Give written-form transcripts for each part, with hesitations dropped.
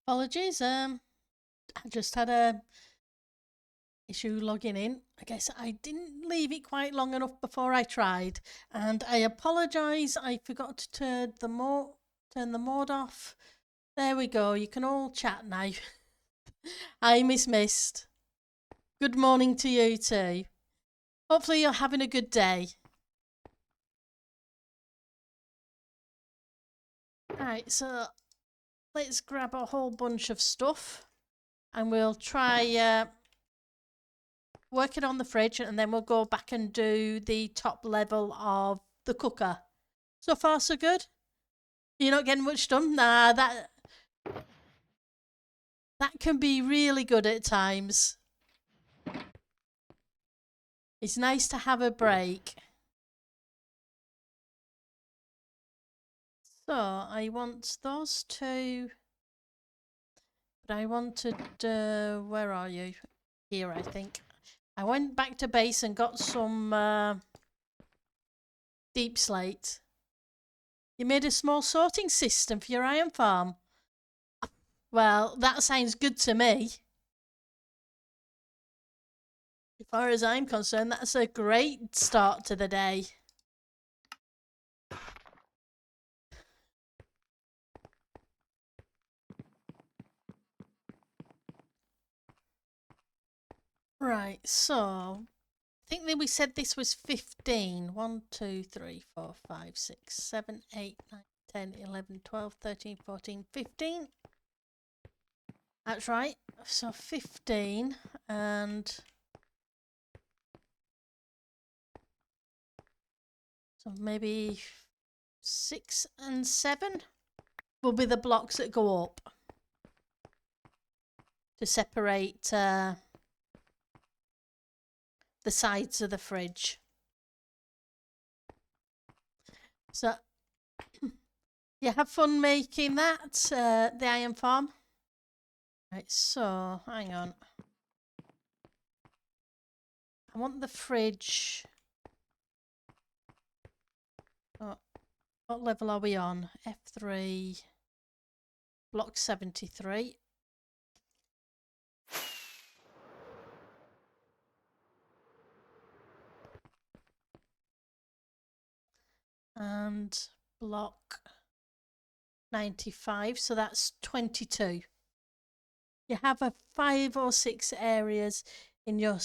Apologies. I just had a issue logging in. I guess I didn't leave it quite long enough before I tried, and I apologise. I forgot to turn the mode off. There we go. You can all chat now. I missed. Good morning to you too. Hopefully you're having a good day. Alright, so let's grab a whole bunch of stuff and we'll try work it on the fridge, and then we'll go back and do the top level of the cooker. So far so good? You're not getting much done? Nah, that can be really good at times. It's nice to have a break. So I want those two, but I wanted, where are you? Here, I think. I went back to base and got some deep slate. You made a small sorting system for your iron farm. Well, that sounds good to me. As far as I'm concerned, that's a great start to the day. Right, so I think that we said this was 15. 1, 2, 3, 4, 5, 6, 7, 8, 9, 10, 11, 12, 13, 14, 15. That's right. So 15 and so maybe 6 and 7 will be the blocks that go up to separate the sides of the fridge. So you have fun making that, the iron farm. Right, so hang on. I want the fridge. Oh, what level are we on? F3, block 73. And block 95, so that's 22. You have 5 or 6 areas in your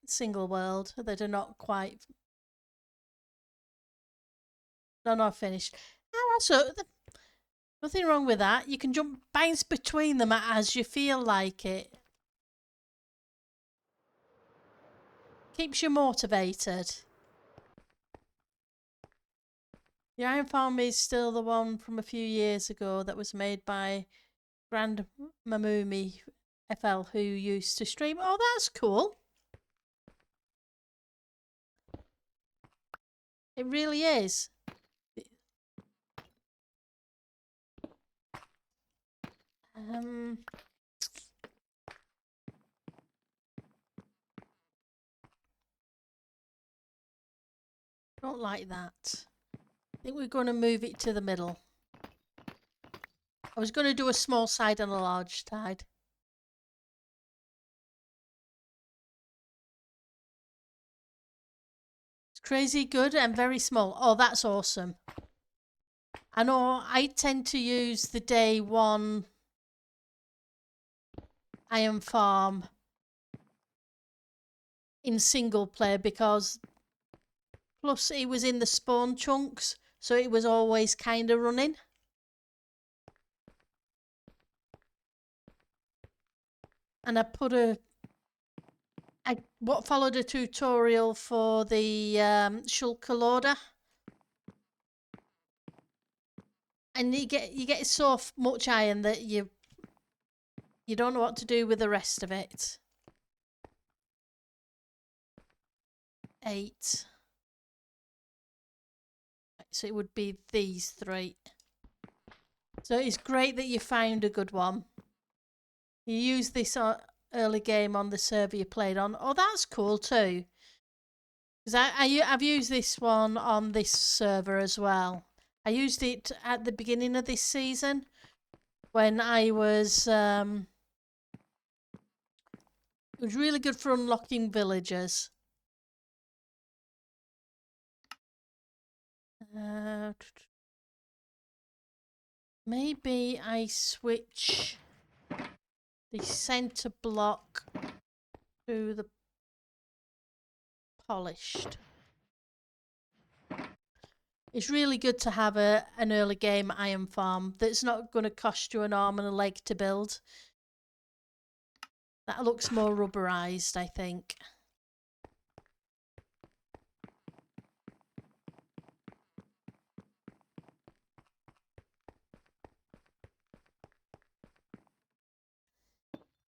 single world that are not finished. Oh, so nothing wrong with that. You can bounce between them as you feel like it. Keeps you motivated. The iron farm is still the one from a few years ago that was made by Grand Mamumi FL, who used to stream. Oh, that's cool. It really is. Don't like that. I think we're going to move it to the middle. I was going to do a small side and a large side. It's crazy good and very small. Oh, that's awesome. I know I tend to use the day 1 iron farm in single player because plus it was in the spawn chunks, so it was always kind of running. And I put what followed a tutorial for the shulker loader, and you get so much iron that you don't know what to do with the rest of it. 8. So it would be these 3. So it's great that you found a good one. You used this early game on the server you played on. Oh, that's cool too. Because I've used this one on this server as well. I used it at the beginning of this season when I was. It was really good for unlocking villagers. Maybe I switch the center block to the polished. It's really good to have an early game iron farm that's not going to cost you an arm and a leg to build. That looks more rubberized, I think.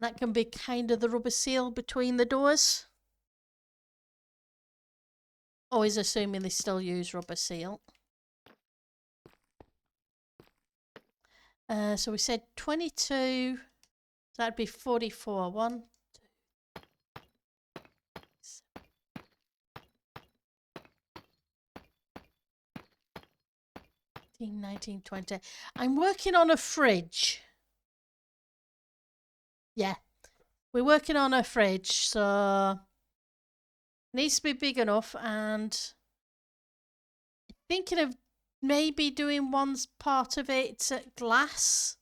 That can be kind of the rubber seal between the doors. Always assuming they still use rubber seal. So we said 22, so that'd be 44. 1, 2, 19, 20. I'm working on a fridge. Yeah, we're working on a fridge, so it needs to be big enough, and thinking of maybe doing one part of it glass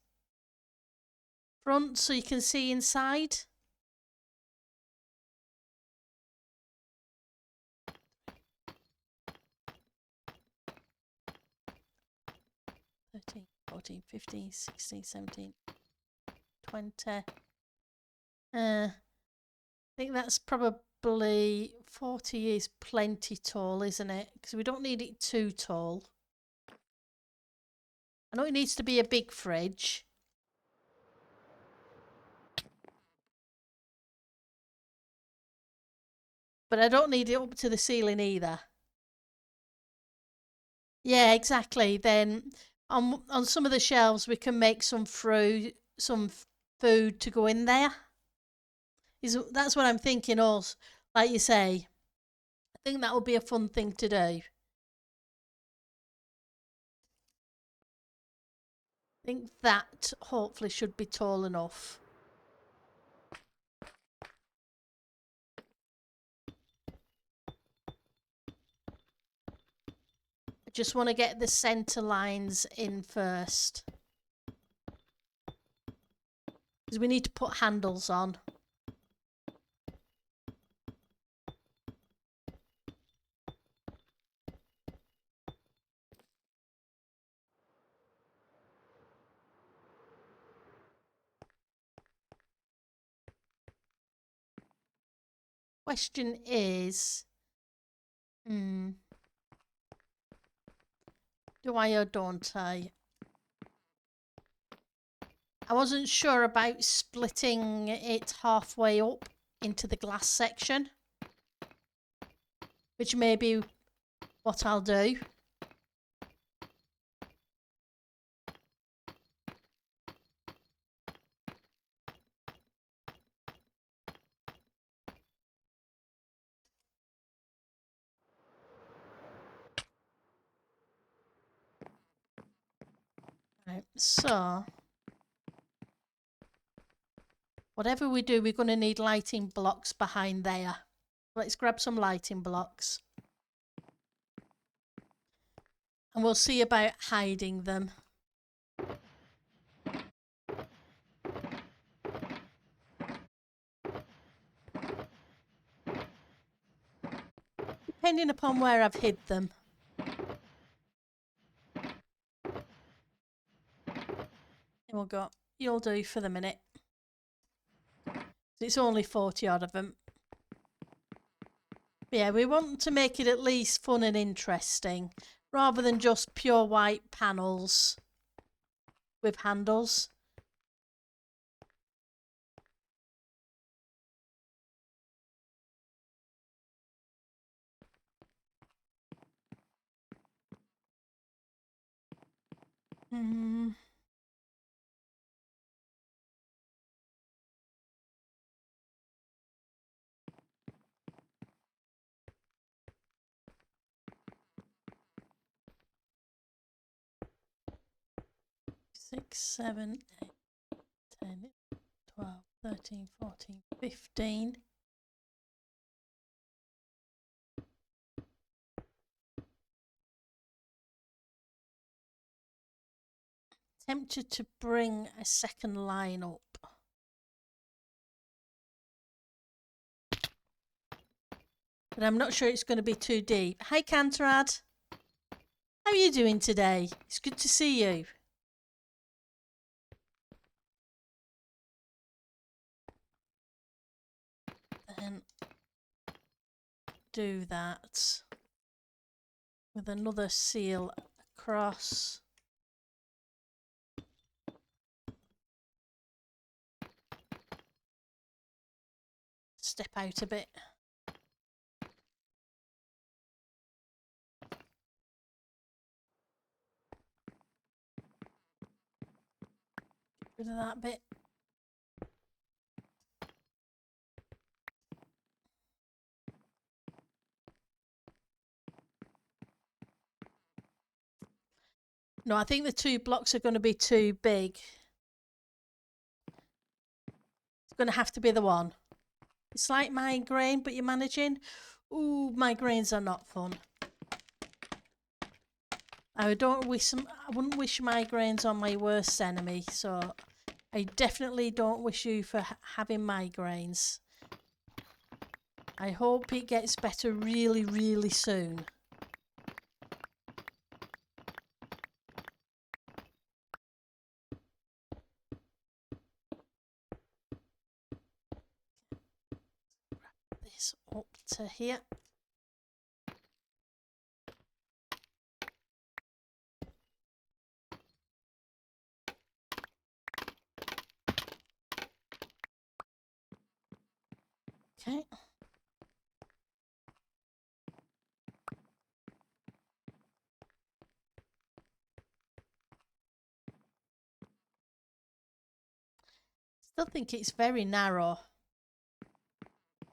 front so you can see inside. $13, $14, $15, $16, $17, $20. I think that's probably 40 is plenty tall, isn't it? Because we don't need it too tall. I know it needs to be a big fridge. But I don't need it up to the ceiling either. Yeah, exactly. Then on some of the shelves we can make some fruit, some food to go in there. That's what I'm thinking also. Like you say, I think that would be a fun thing to do. I think that hopefully should be tall enough. I just want to get the centre lines in first. Because we need to put handles on. Question is, do I or don't I? I wasn't sure about splitting it halfway up into the glass section, which may be what I'll do. Right, so whatever we do, we're going to need lighting blocks behind there. Let's grab some lighting blocks. And we'll see about hiding them. Depending upon where I've hid them. And we'll go, you'll do for the minute. It's only 40 odd of them. But yeah, we want to make it at least fun and interesting, rather than just pure white panels with handles. Hmm. Six, 7, 8. 10, 12, 13, 14, 15. Tempted to bring a second line up. But I'm not sure it's going to be too deep. Hi, Canterad. How are you doing today? It's good to see you. Then do that with another seal across. Step out a bit. Rid of that bit. No, I think the 2 blocks are going to be too big. It's going to have to be the one. It's like migraine, but you're managing. Ooh, migraines are not fun. I wouldn't wish migraines on my worst enemy, so I definitely don't wish you for having migraines. I hope it gets better really, really soon. Wrap this up to here. Okay. Still think it's very narrow.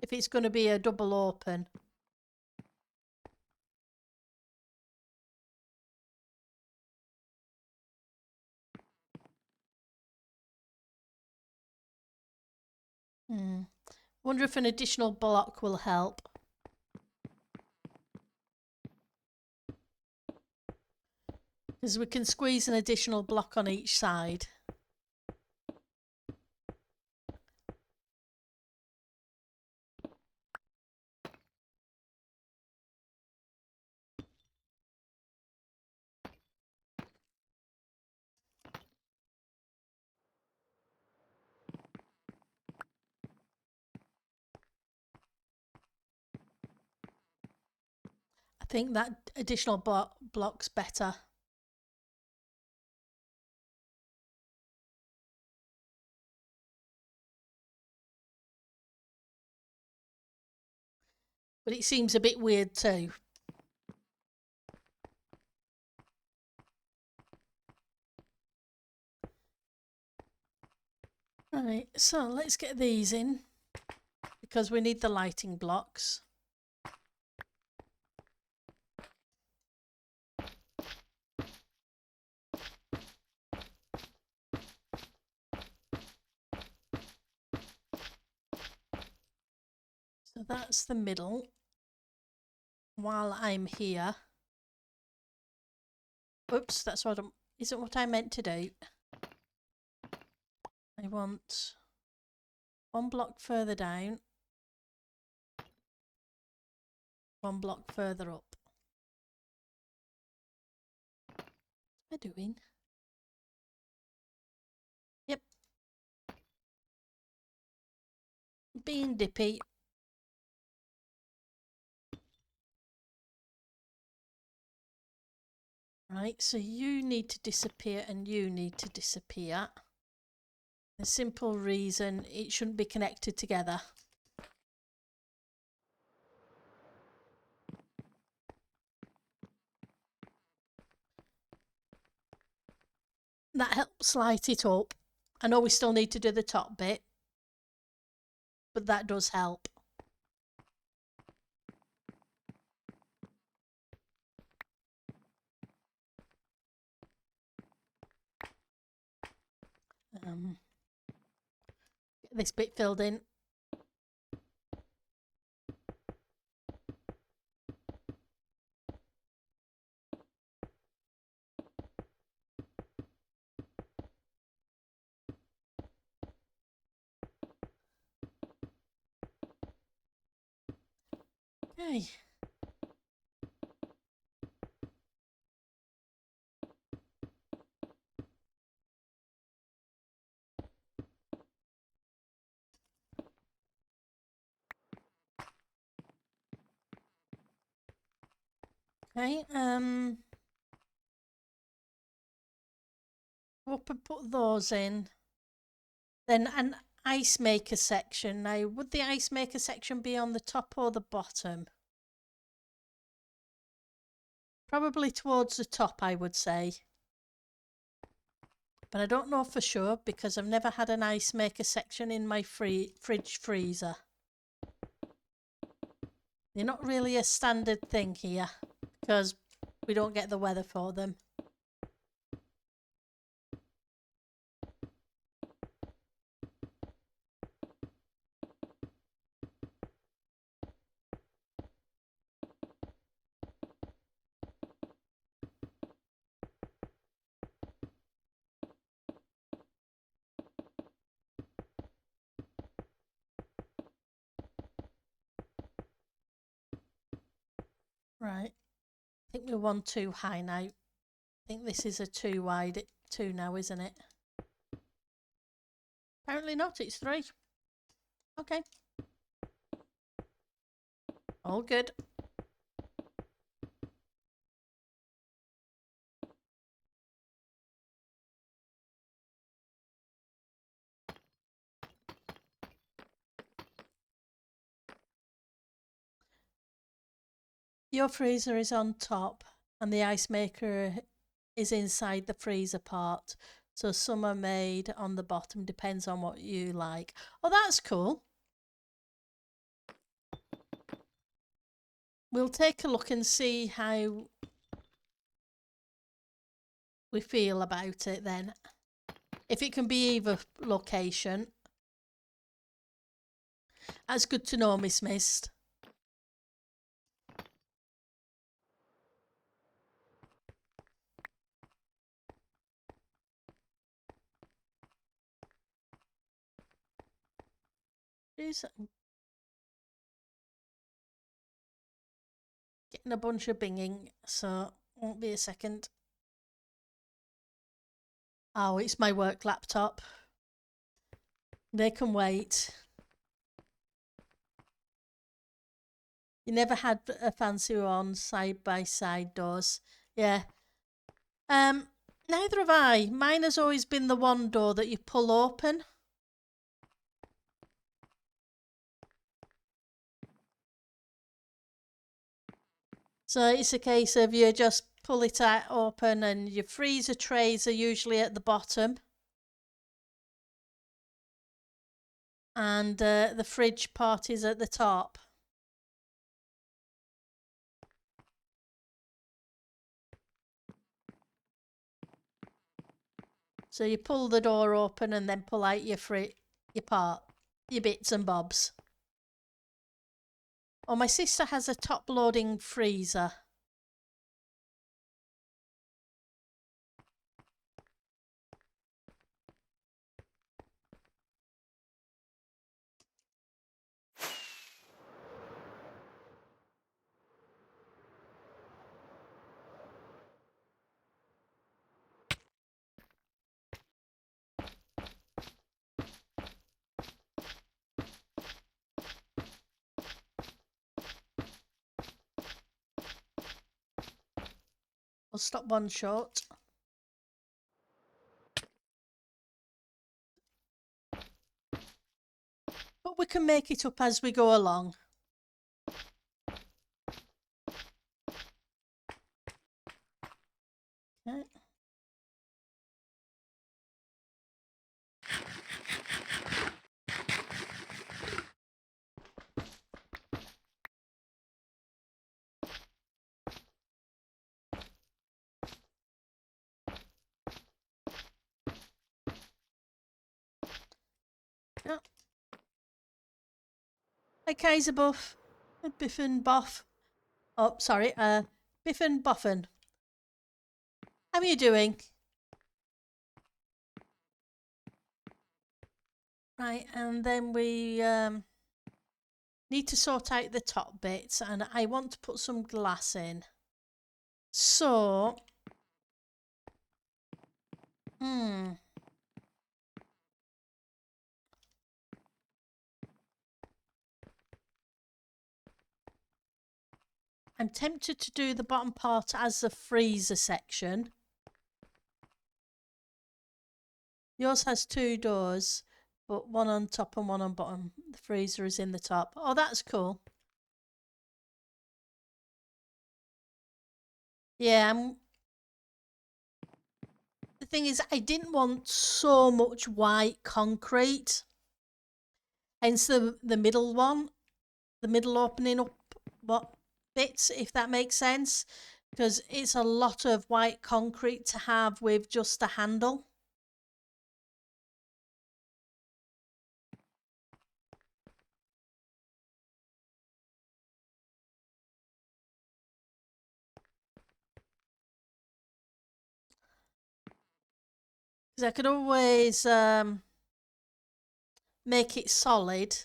If it's going to be a double open. Wonder if an additional block will help. Because we can squeeze an additional block on each side. I think that additional block's better. But it seems a bit weird too. Right, so let's get these in because we need the lighting blocks. So that's the middle. While I'm here. Oops, that's what isn't what I meant to do. I want 1 block further down, 1 block further up. What am I doing? Yep. Being dippy. Right, so you need to disappear and you need to disappear. The simple reason it shouldn't be connected together. That helps light it up. I know we still need to do the top bit, but that does help. this bit filled in. Okay. Okay, up and put those in. Then an ice maker section. Now, would the ice maker section be on the top or the bottom? Probably towards the top, I would say. But I don't know for sure because I've never had an ice maker section in my fridge freezer. They're not really a standard thing here because we don't get the weather for them. Right. I think we're one too high now. I think this is a 2 wide, 2 now, isn't it? Apparently not, it's 3. Okay. All good. Your freezer is on top and the ice maker is inside the freezer part. So some are made on the bottom, depends on what you like. Oh, that's cool. We'll take a look and see how we feel about it then. If it can be either location. That's good to know, Miss Mist. Getting a bunch of binging, so won't be a second. Oh, it's my work laptop. They can wait. You never had a fancy one side-by-side doors. Yeah. Neither have I. Mine has always been the one door that you pull open. So it's a case of you just pull it out open and your freezer trays are usually at the bottom. And the fridge part is at the top. So you pull the door open and then pull out your bits and bobs. Oh, my sister has a top-loading freezer. We'll stop one short. But we can make it up as we go along. Okay. Yeah. Hi, Kaiser Buff. Biff and Boff. Oh, sorry. Biff and Boffin. How are you doing? Right, and then we need to sort out the top bits, and I want to put some glass in. So, I'm tempted to do the bottom part as the freezer section. Yours has 2 doors, but one on top and one on bottom. The freezer is in the top. Oh, that's cool. Yeah, the thing is, I didn't want so much white concrete. Hence the middle one, the middle opening up what bits, if that makes sense. Because it's a lot of white concrete to have with just a handle. Because I could always make it solid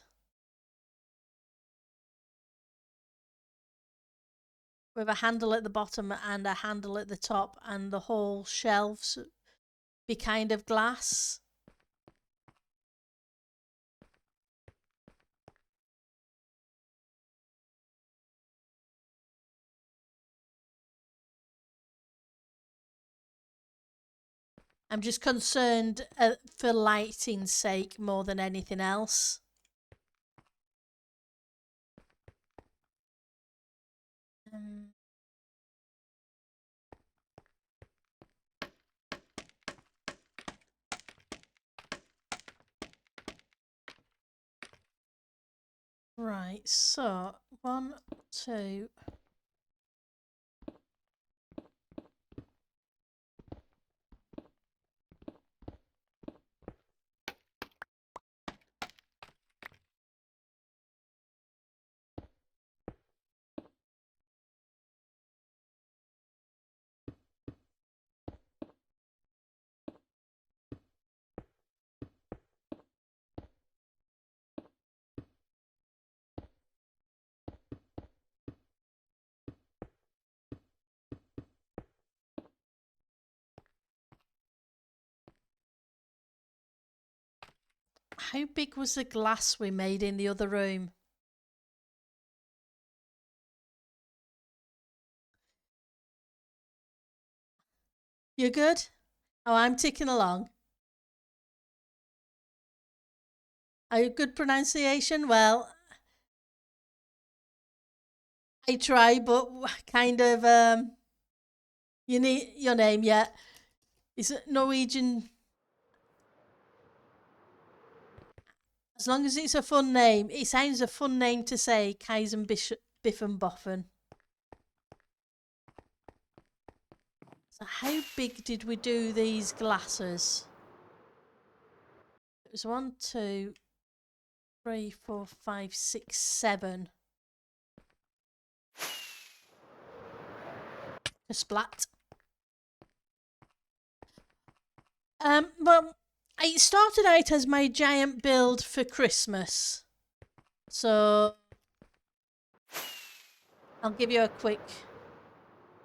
with a handle at the bottom and a handle at the top, and the whole shelves be kind of glass. I'm just concerned for lighting's sake more than anything else. Right, so 1, 2. How big was the glass we made in the other room? You good? Oh, I'm ticking along. Are you good pronunciation? Well, I try, but kind of you need your name, yeah. Is it Norwegian? As long as it's a fun name. It sounds a fun name to say, Kaizen Biff and Boffen. So how big did we do these glasses? It was 1, 2, 3, 4, 5, 6, 7. A splat. Well, it started out as my giant build for Christmas. So I'll give you a quick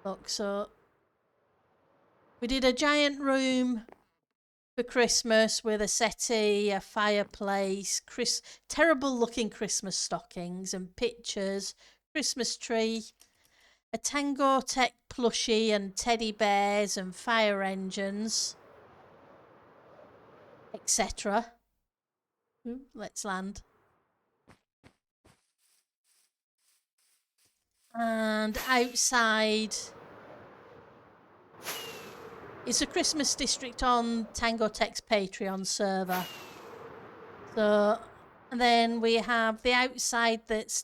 look. So we did a giant room for Christmas with a settee, a fireplace, terrible looking Christmas stockings and pictures, Christmas tree, a Tango Tech plushie and teddy bears and fire engines, etc. Let's land. And outside, it's a Christmas district on Tango Tech's Patreon server. So, and then we have the outside that's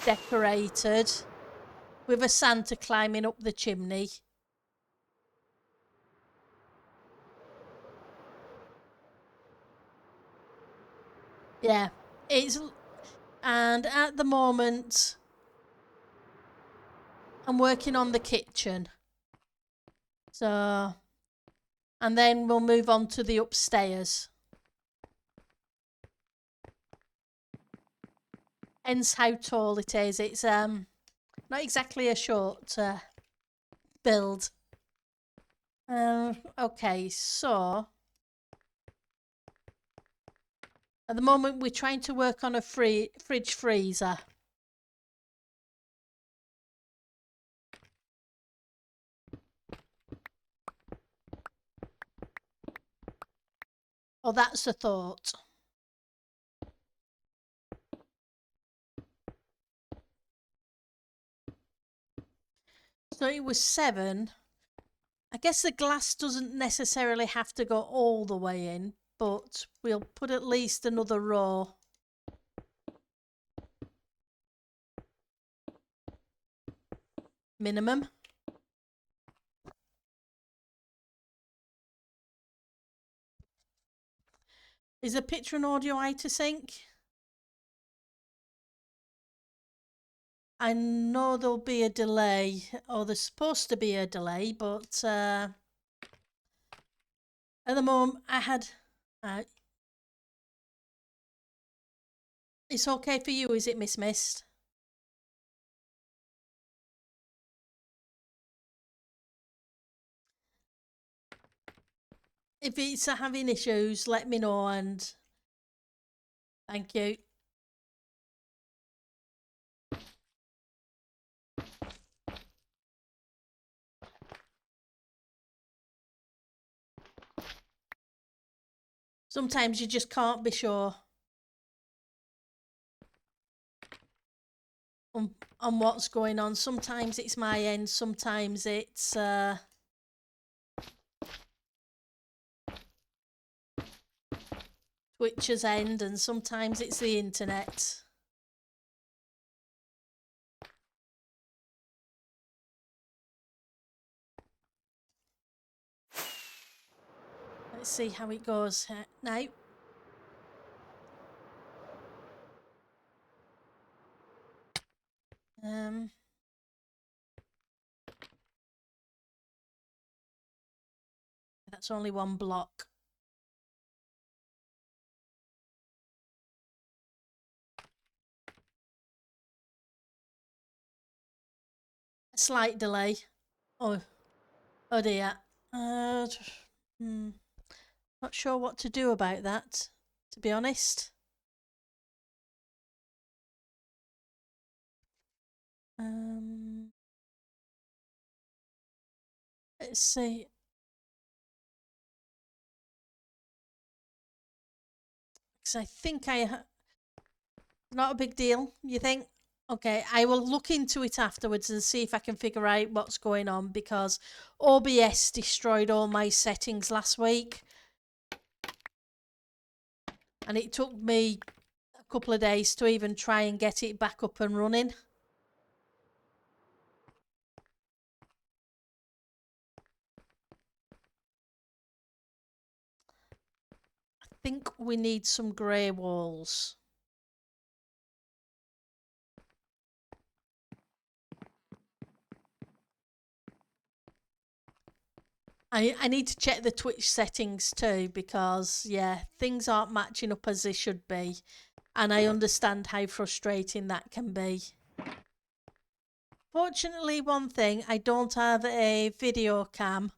decorated with a Santa climbing up the chimney. Yeah, And at the moment, I'm working on the kitchen. So, and then we'll move on to the upstairs. Hence how tall it is. It's not exactly a short build. Okay, so at the moment we're trying to work on a fridge freezer. Oh, that's the thought. So it was 7. I guess the glass doesn't necessarily have to go all the way in, but we'll put at least another row. Minimum. Is the picture and audio out of sync? I know there'll be a delay, or there's supposed to be a delay, but at the moment I had... it's okay for you, is it, Miss Mist? If it's having issues, let me know, and thank you. Sometimes you just can't be sure on what's going on. Sometimes it's my end, sometimes it's Twitch's end, and sometimes it's the internet. Let's see how it goes now. That's only one block. A slight delay. Oh dear. Not sure what to do about that, to be honest. Let's see. Because I think not a big deal, you think? Okay, I will look into it afterwards and see if I can figure out what's going on, because OBS destroyed all my settings last week. And it took me a couple of days to even try and get it back up and running. I think we need some grey walls. I need to check the Twitch settings too, because yeah, things aren't matching up as they should be, and I understand how frustrating that can be. Fortunately, one thing, I don't have a video cam,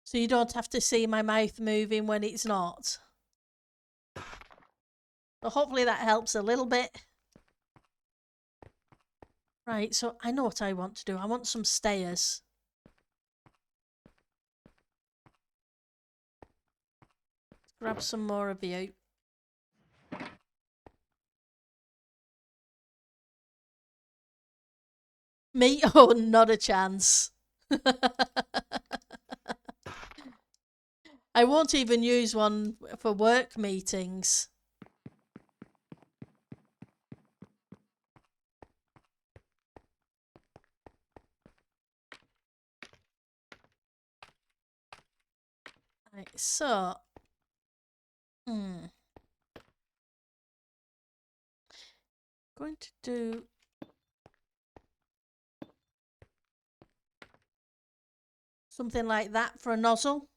so you don't have to see my mouth moving when it's not. So hopefully that helps a little bit. Right, so I know what I want to do. I want some stairs. Grab some more of you. Me? Oh, not a chance. I won't even use one for work meetings. Right, so... going to do something like that for a nozzle.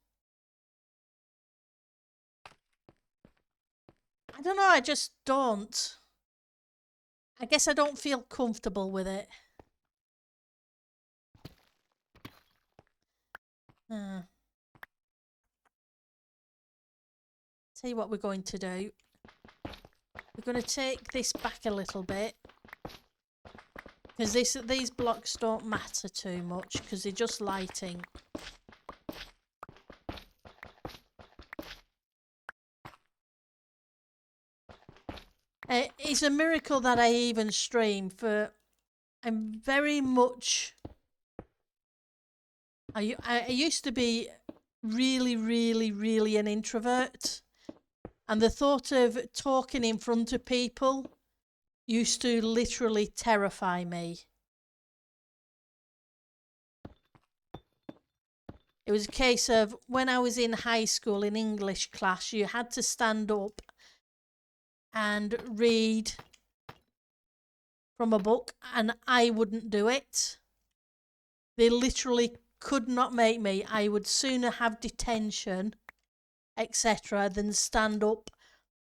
I don't know, I just don't. I guess I don't feel comfortable with it. Tell you what we're going to do. We're going to take this back a little bit. Because these blocks don't matter too much because they're just lighting. It's a miracle that I even stream for. I'm very much. I used to be really an introvert, and the thought of talking in front of people used to literally terrify me. It was a case of when I was in high school in English class, you had to stand up and read from a book, and I wouldn't do it. They literally could not make me. I would sooner have detention, etc., than stand up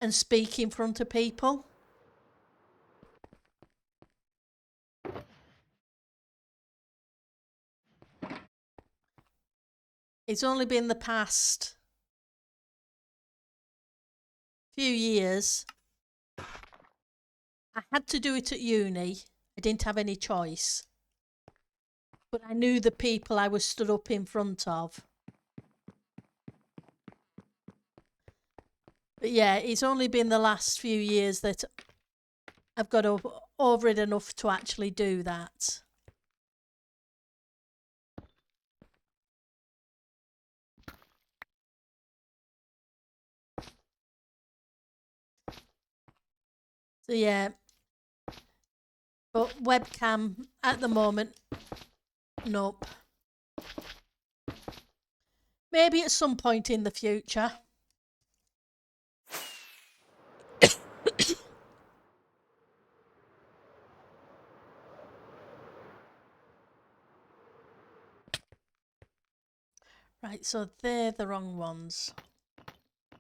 and speak in front of people. It's only been the past few years. I had to do it at uni. I didn't have any choice. But I knew the people I was stood up in front of. But yeah, it's only been the last few years that I've got over it enough to actually do that. So yeah, but webcam at the moment, nope. Maybe at some point in the future. Right, so they're the wrong ones.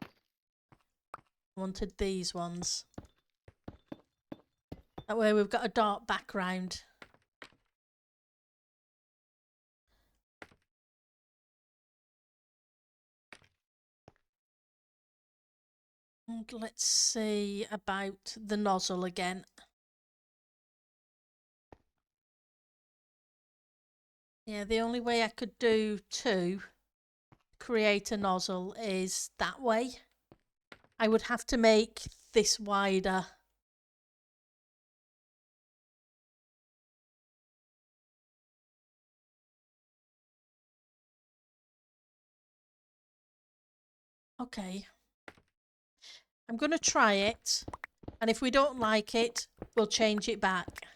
I wanted these ones. That way we've got a dark background. And let's see about the nozzle again. Yeah, the only way I could do two, create a nozzle, is that way. I would have to make this wider. Okay. I'm going to try it, and if we don't like it, we'll change it back.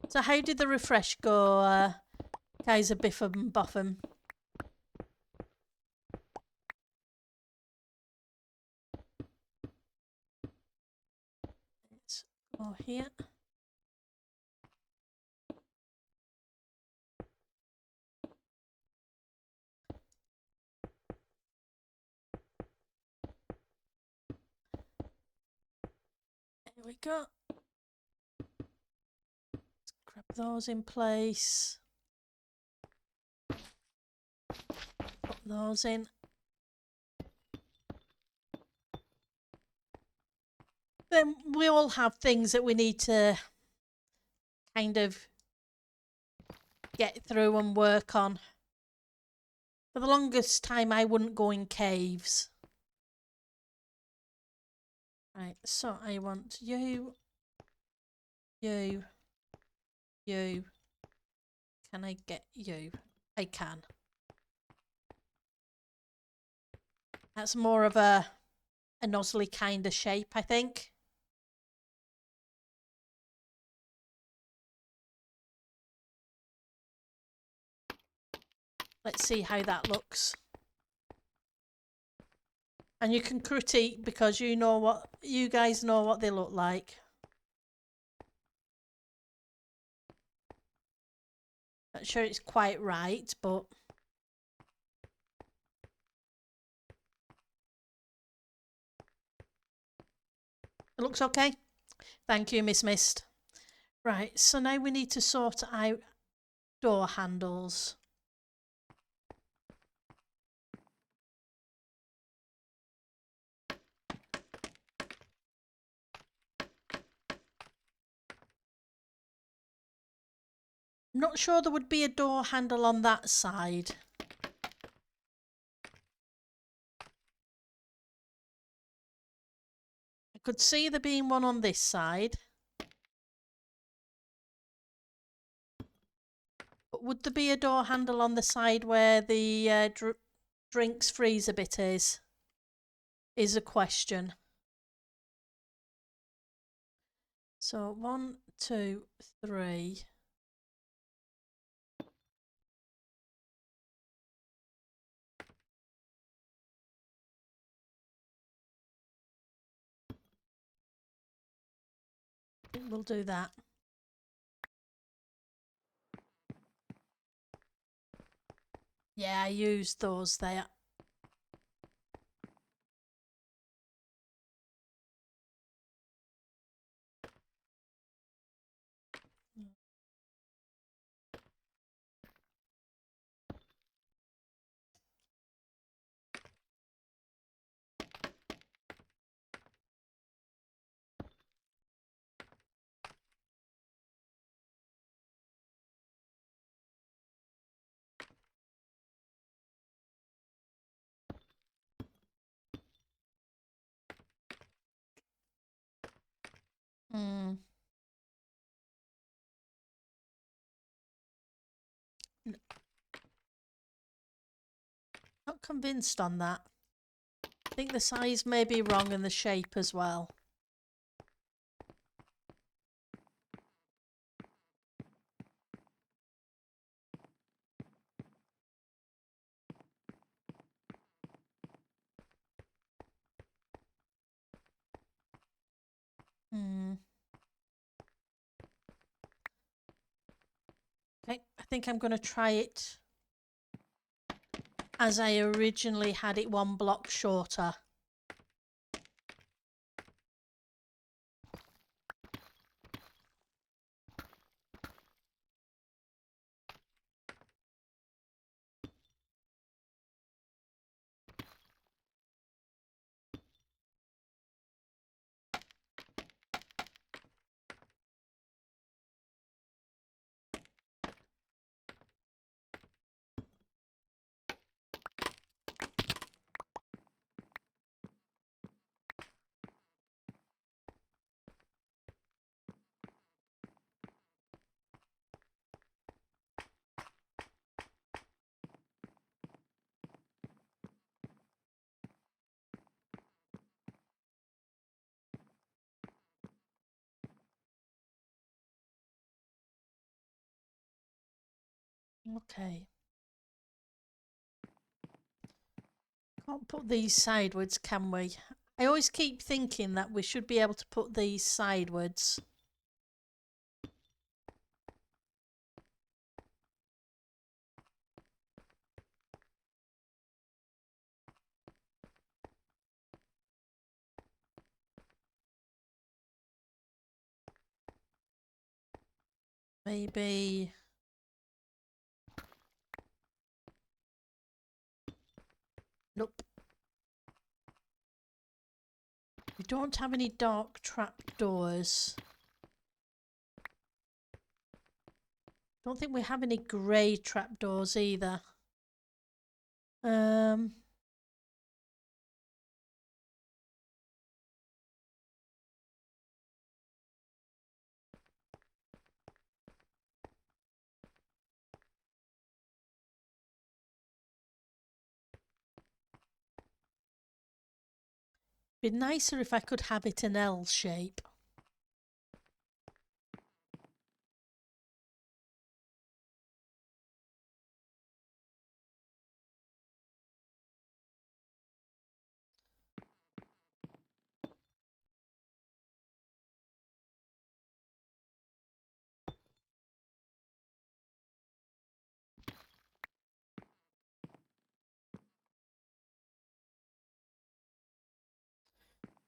So how did the refresh go, Kaiser Biffum Boffum? Let's go here. There we go. Let's grab those in place. Put those in. Then we all have things that we need to kind of get through and work on. For the longest time, I wouldn't go in caves. Right, so I want you, you, you. Can I get you? I can. That's more of a nozzly kind of shape, I think. Let's see how that looks. And you can critique because you guys know what they look like. Not sure it's quite right, but it looks okay. Thank you, Miss Mist. Right, so now we need to sort out door handles. Not sure there would be a door handle on that side. I could see there being one on this side. But would there be a door handle on the side where the drinks freezer bit is? Is a question. So 1, 2, 3. I think we'll do that. Yeah, I used those there. Mm. Not convinced on that. I think the size may be wrong and the shape as well. Okay, I think I'm going to try it as I originally had it 1 block shorter. Okay. Can't put these sideways, can we? I always keep thinking that we should be able to put these sideways. Maybe... Nope. We don't have any dark trap doors. Don't think we have any grey trapdoors either. Be nicer if I could have it an L shape.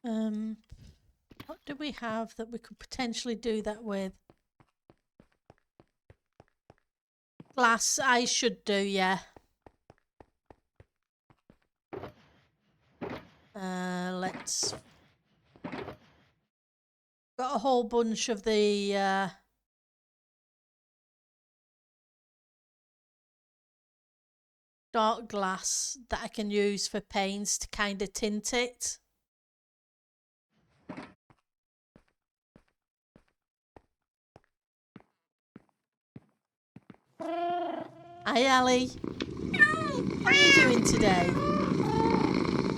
What do we have that we could potentially do that with? Glass, I should do, yeah. Let's... Got a whole bunch of the dark glass that I can use for paints to kind of tint it. Hi Ali, how are you doing today?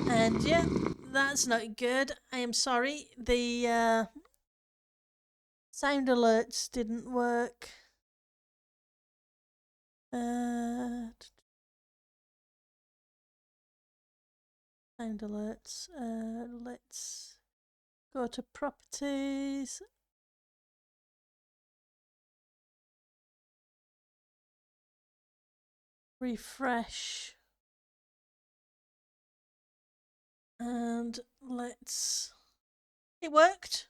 And yeah, that's not good. I am sorry. The sound alerts didn't work. Sound alerts. Let's go to properties. Refresh. And let's... It worked.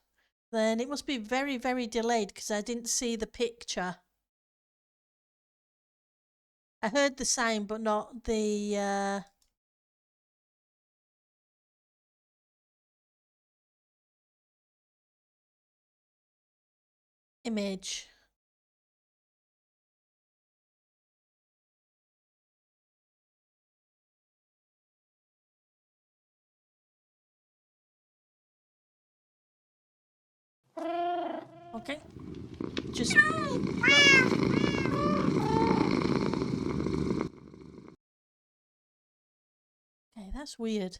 Then it must be very, very delayed because I didn't see the picture. I heard the sound but not the image. Okay. Just... Okay, that's weird.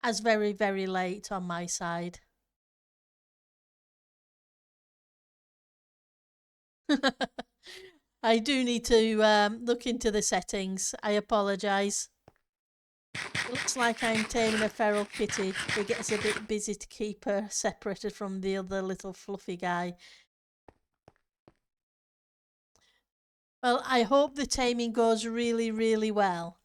That's very, very late on my side. I do need to look into the settings. I apologise. It looks like I'm taming a feral kitty. It gets a bit busy to keep her separated from the other little fluffy guy. Well, I hope the taming goes really, really well.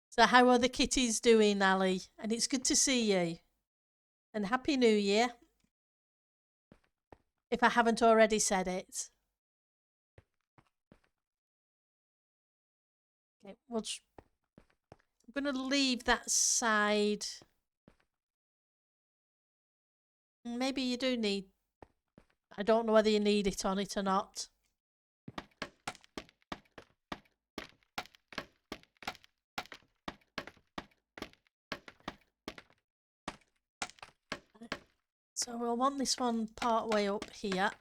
So how are the kitties doing, Ali? And it's good to see you. And Happy New Year. If I haven't already said it. Okay, I'm going to leave that side. Maybe you do need... I don't know whether you need it on it or not. So we'll want this one part way up here.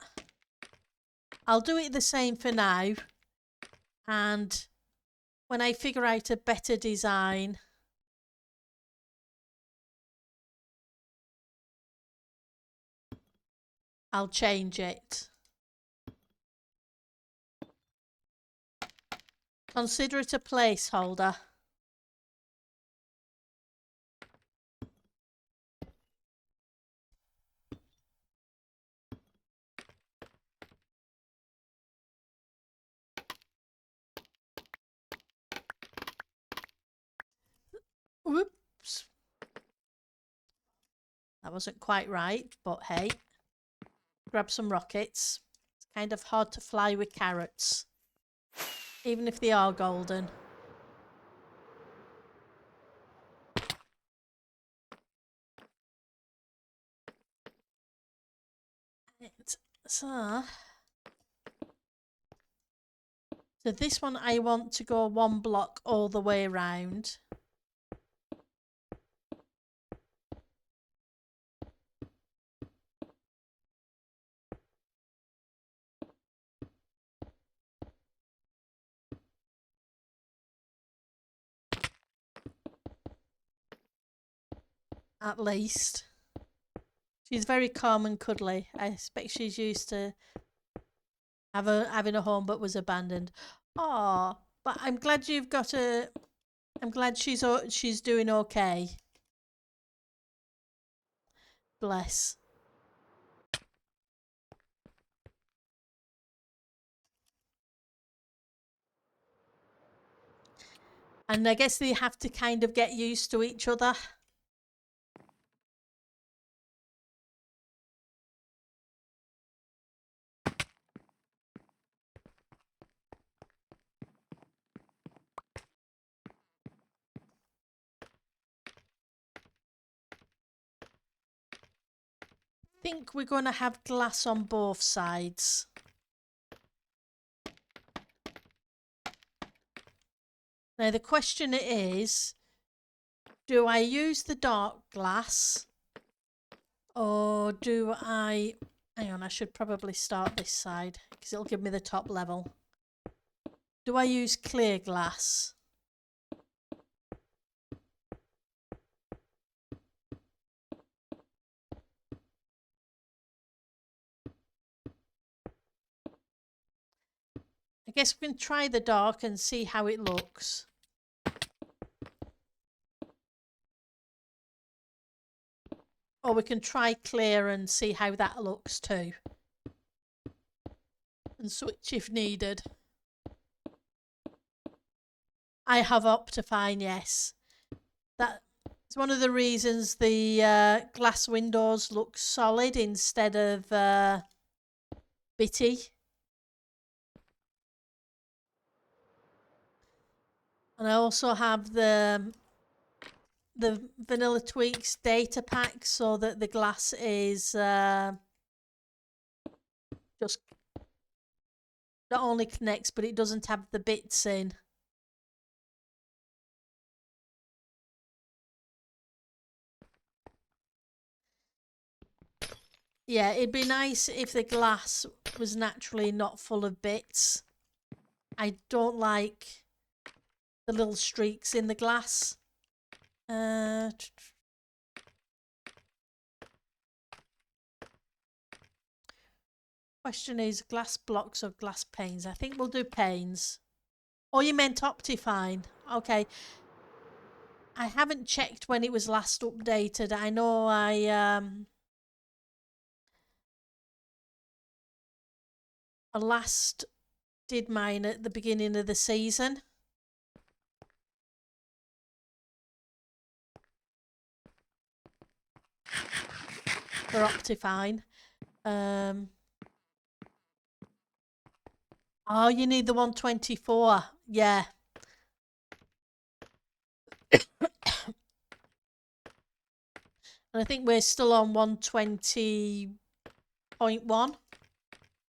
I'll do it the same for now. And when I figure out a better design, I'll change it. Consider it a placeholder. Whoops. That wasn't quite right, but hey. Grab some rockets. It's kind of hard to fly with carrots, even if they are golden. So this one I want to go one block all the way around. At least. She's very calm and cuddly. I expect she's used to having a home but was abandoned. Oh, but I'm glad you've got a... I'm glad she's doing okay. Bless. And I guess they have to kind of get used to each other. I think we're going to have glass on both sides. Now the question is, do I use the dark glass or do I... Hang on, I should probably start this side because it'll give me the top level. Do I use clear glass? I guess we can try the dark and see how it looks. Or we can try clear and see how that looks too. And switch if needed. I have Optifine, yes. That's one of the reasons the glass windows look solid instead of bitty. And I also have the Vanilla Tweaks data pack so that the glass is just not only connects but it doesn't have the bits in. Yeah, it'd be nice if the glass was naturally not full of bits. I don't like the little streaks in the glass. Question is glass blocks or glass panes? I think we'll do panes. Oh, you meant Optifine. Okay. I haven't checked when it was last updated. I know I last did mine at the beginning of the season. For Optifine. Oh, you need the 124. Yeah. And I think we're still on 120.1,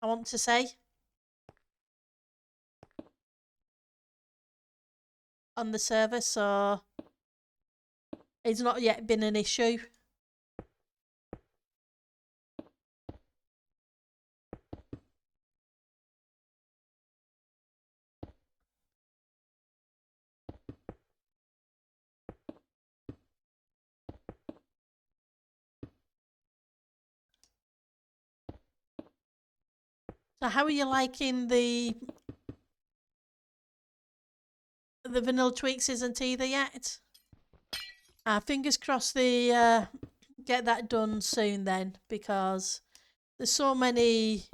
I want to say. On the server, so it's not yet been an issue. So how are you liking the Vanilla Tweaks isn't either yet? Fingers crossed they get that done soon then, because there's so many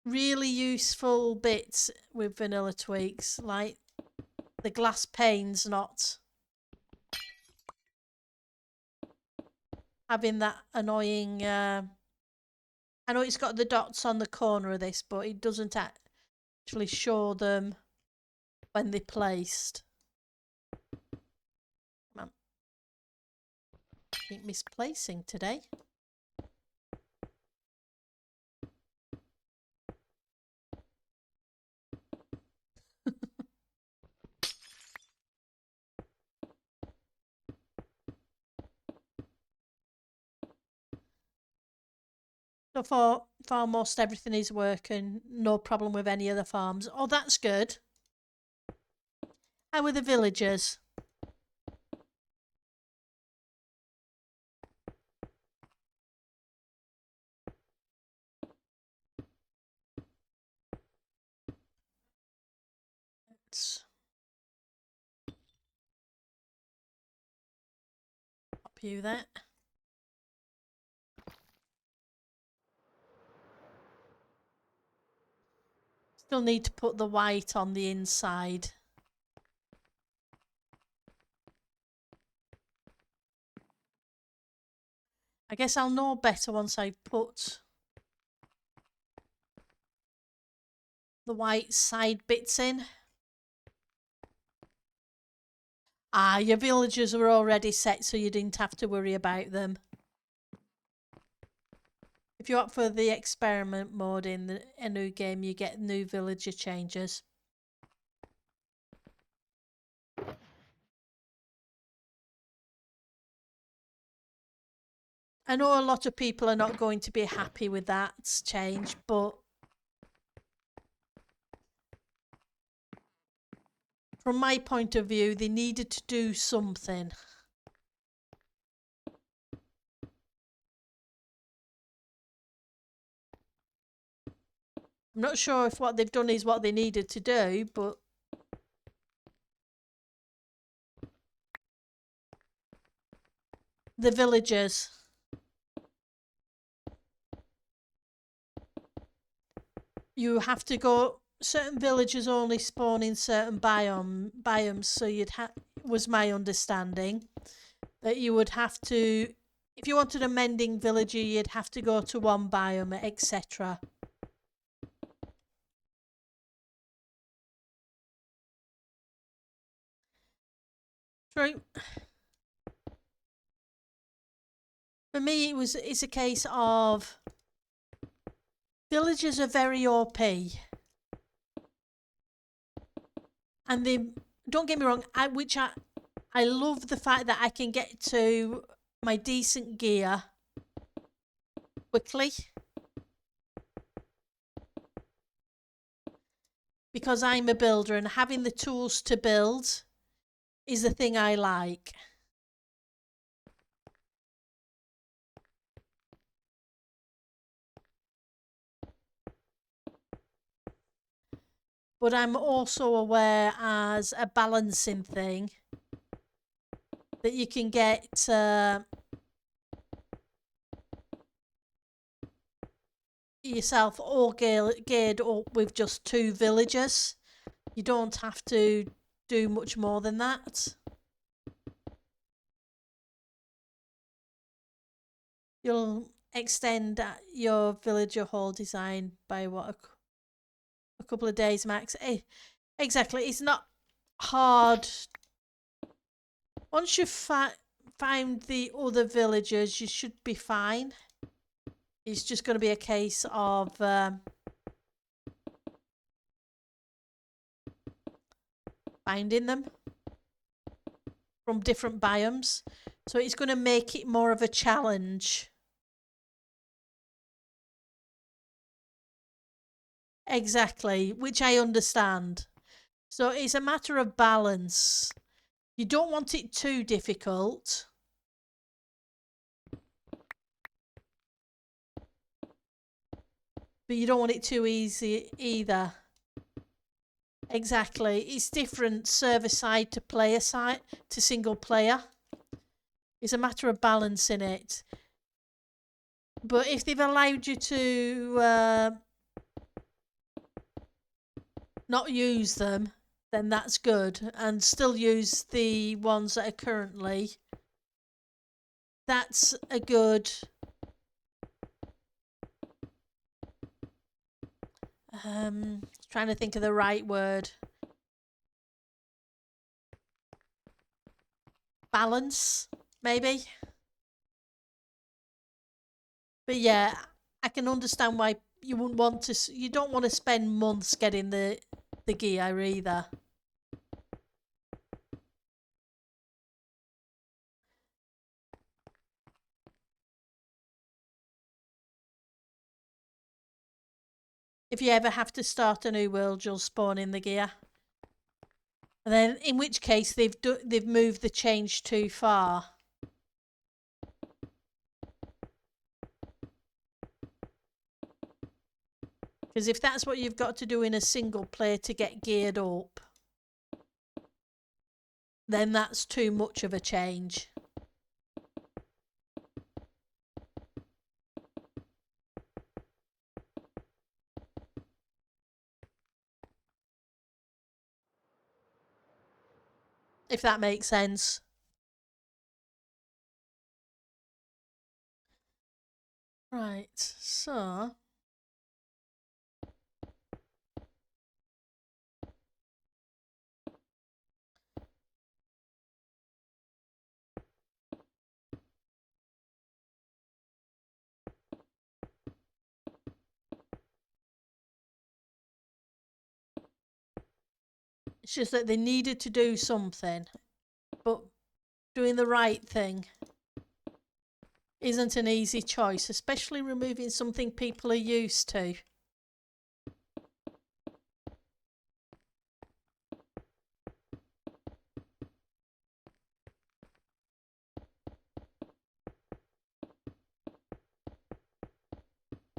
really useful bits with Vanilla Tweaks, like the glass panes not having that annoying I know it's got the dots on the corner of this, but it doesn't actually show them when they're placed. I keep misplacing today. So for almost everything is working, no problem with any of the farms. Oh, that's good. How are the villagers? Let's pop you there. Still need to put the white on the inside. I guess I'll know better once I put the white side bits in. Ah, your villagers were already set, so you didn't have to worry about them. If you opt for the experiment mode in a new game, you get new villager changes. I know a lot of people are not going to be happy with that change, but from my point of view, they needed to do something. I'm not sure if what they've done is what they needed to do, but the villagers. You have to go. Certain villagers only spawn in certain biomes, so was my understanding that you would have to, if you wanted a mending villager, you'd have to go to one biome, etc. True. For me, it's a case of villagers are very OP. And they, don't get me wrong, I love the fact that I can get to my decent gear quickly. Because I'm a builder and having the tools to build is the thing I like. But I'm also aware as a balancing thing that you can get yourself all geared up with just 2 villagers. You don't have to do much more than that. You'll extend your villager hall design by what, a couple of days max. Exactly, it's not hard. Once you find the other villagers, you should be fine. It's just going to be a case of finding them from different biomes. So it's going to make it more of a challenge. Exactly, which I understand. So it's a matter of balance. You don't want it too difficult. But you don't want it too easy either. Exactly. It's different server side to player side to single player. It's a matter of balancing it. But if they've allowed you to not use them, then that's good. And still use the ones that are currently. That's a good... trying to think of the right word. Balance, maybe. But yeah, I can understand why you wouldn't want to. You don't want to spend months getting the gear either. If you ever have to start a new world, you'll spawn in the gear. And then, in which case, they've moved the change too far. Because if that's what you've got to do in a single player to get geared up, then that's too much of a change. if that makes sense. Right, so it's just that they needed to do something, but doing the right thing isn't an easy choice, especially removing something people are used to.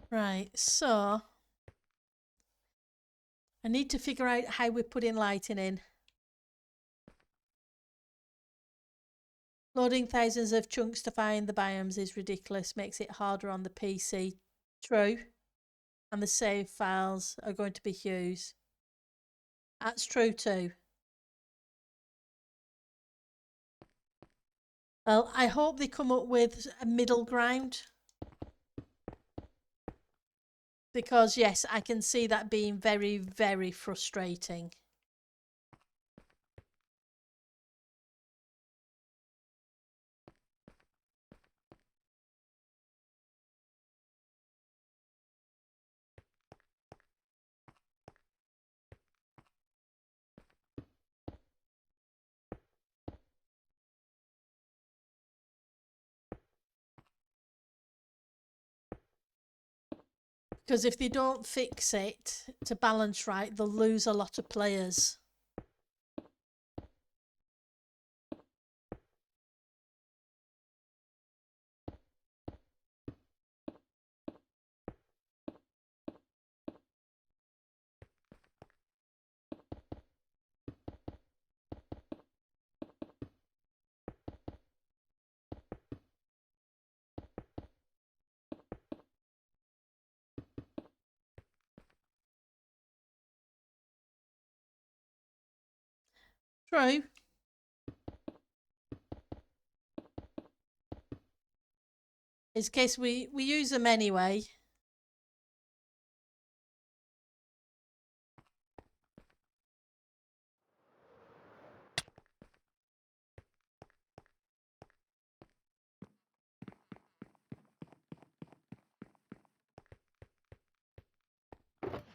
Right, so I need to figure out how we're putting lighting in. Loading thousands of chunks to find the biomes is ridiculous, makes it harder on the PC. True. And the save files are going to be huge. That's true too. Well, I hope they come up with a middle ground. Because, yes, I can see that being very, very frustrating. Because if they don't fix it to balance right, they'll lose a lot of players. True. It's a case we use them anyway.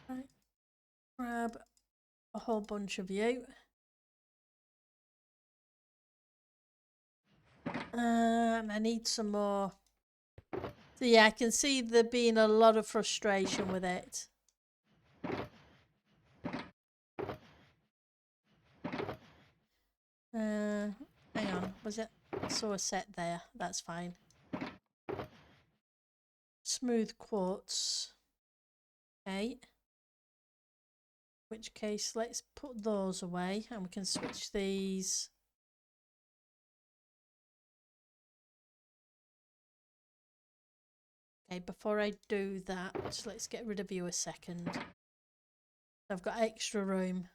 Right. Grab a whole bunch of you. And I need some more. So yeah, I can see there being a lot of frustration with it. Hang on, was it? I saw a set there. That's fine. Smooth quartz. Okay. In which case, let's put those away and we can switch these. Okay, before I do that, let's get rid of you a second. I've got extra room.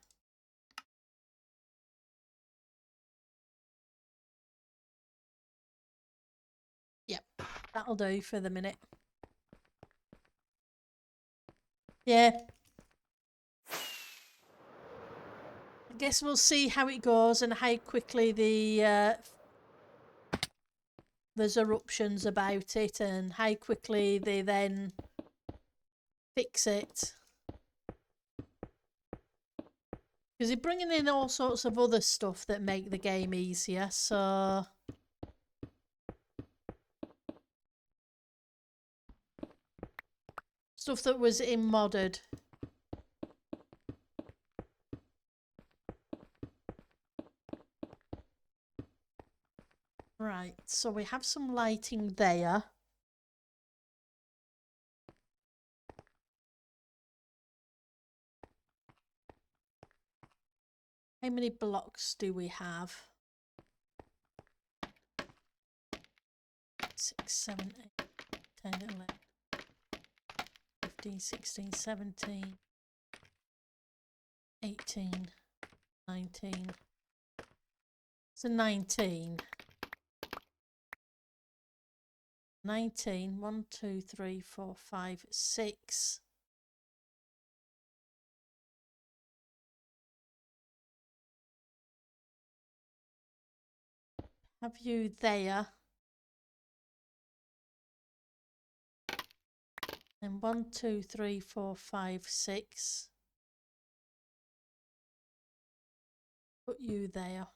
Yep, that'll do for the minute. Yeah. I guess we'll see how it goes and how quickly there's eruptions about it and how quickly they then fix it. Because they're bringing in all sorts of other stuff that make the game easier, so... Stuff that was in modded. Right, so we have some lighting there. How many blocks do we have? 6, 7, 8, 10, 11, 15, 16, 17, 18, 19, So 19. 19. 1, 2, 3, 4, 5, 6. Have you there? And 1, 2, 3, 4, 5, 6. Put you there.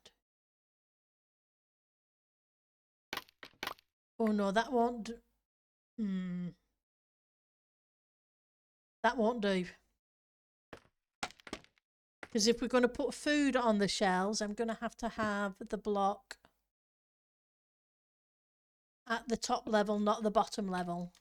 Oh no, that won't do. That won't do. Because if we're going to put food on the shelves, I'm going to have the block at the top level, not the bottom level.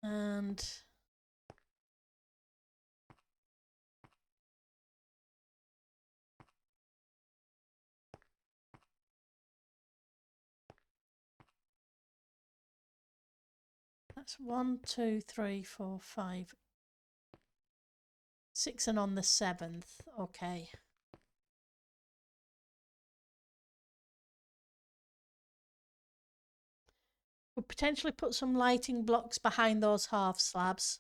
And that's 1, 2, 3, 4, 5, 6, and on the 7th. Okay. We'll potentially put some lighting blocks behind those half slabs.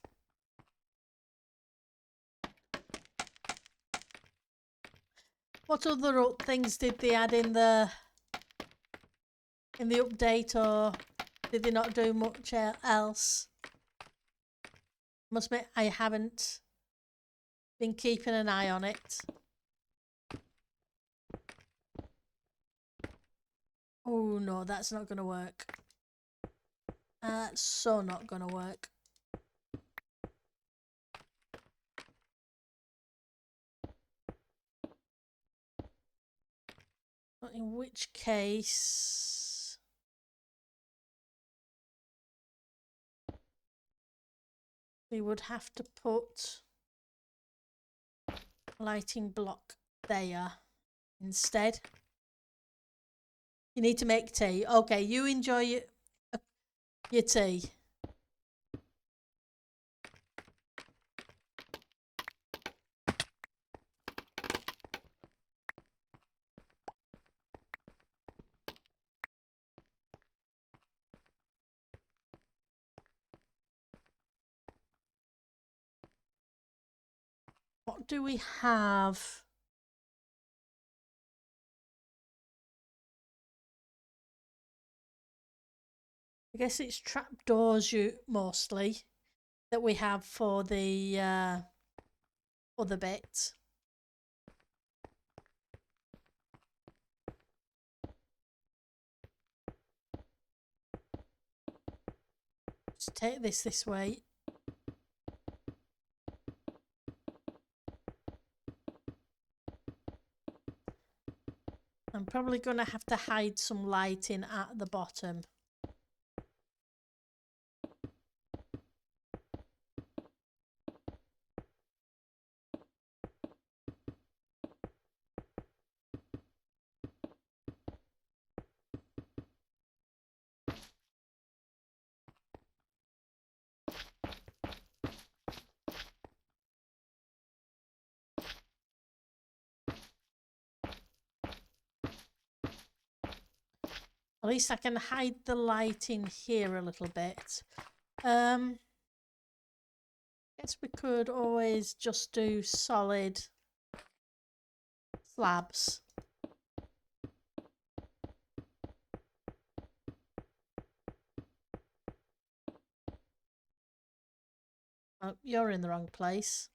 What other things did they add in the update, or did they not do much else? Must admit, I haven't been keeping an eye on it. Oh no, that's not going to work. That's so not going to work. In which case, we would have to put a lighting block there instead. You need to make tea. Okay, you enjoy your tea. What do we have? I guess it's trapdoors mostly that we have for the other bits. Just take this way. I'm probably going to have to hide some lighting at the bottom. At least I can hide the lighting here a little bit. Guess we could always just do solid slabs. Oh, you're in the wrong place.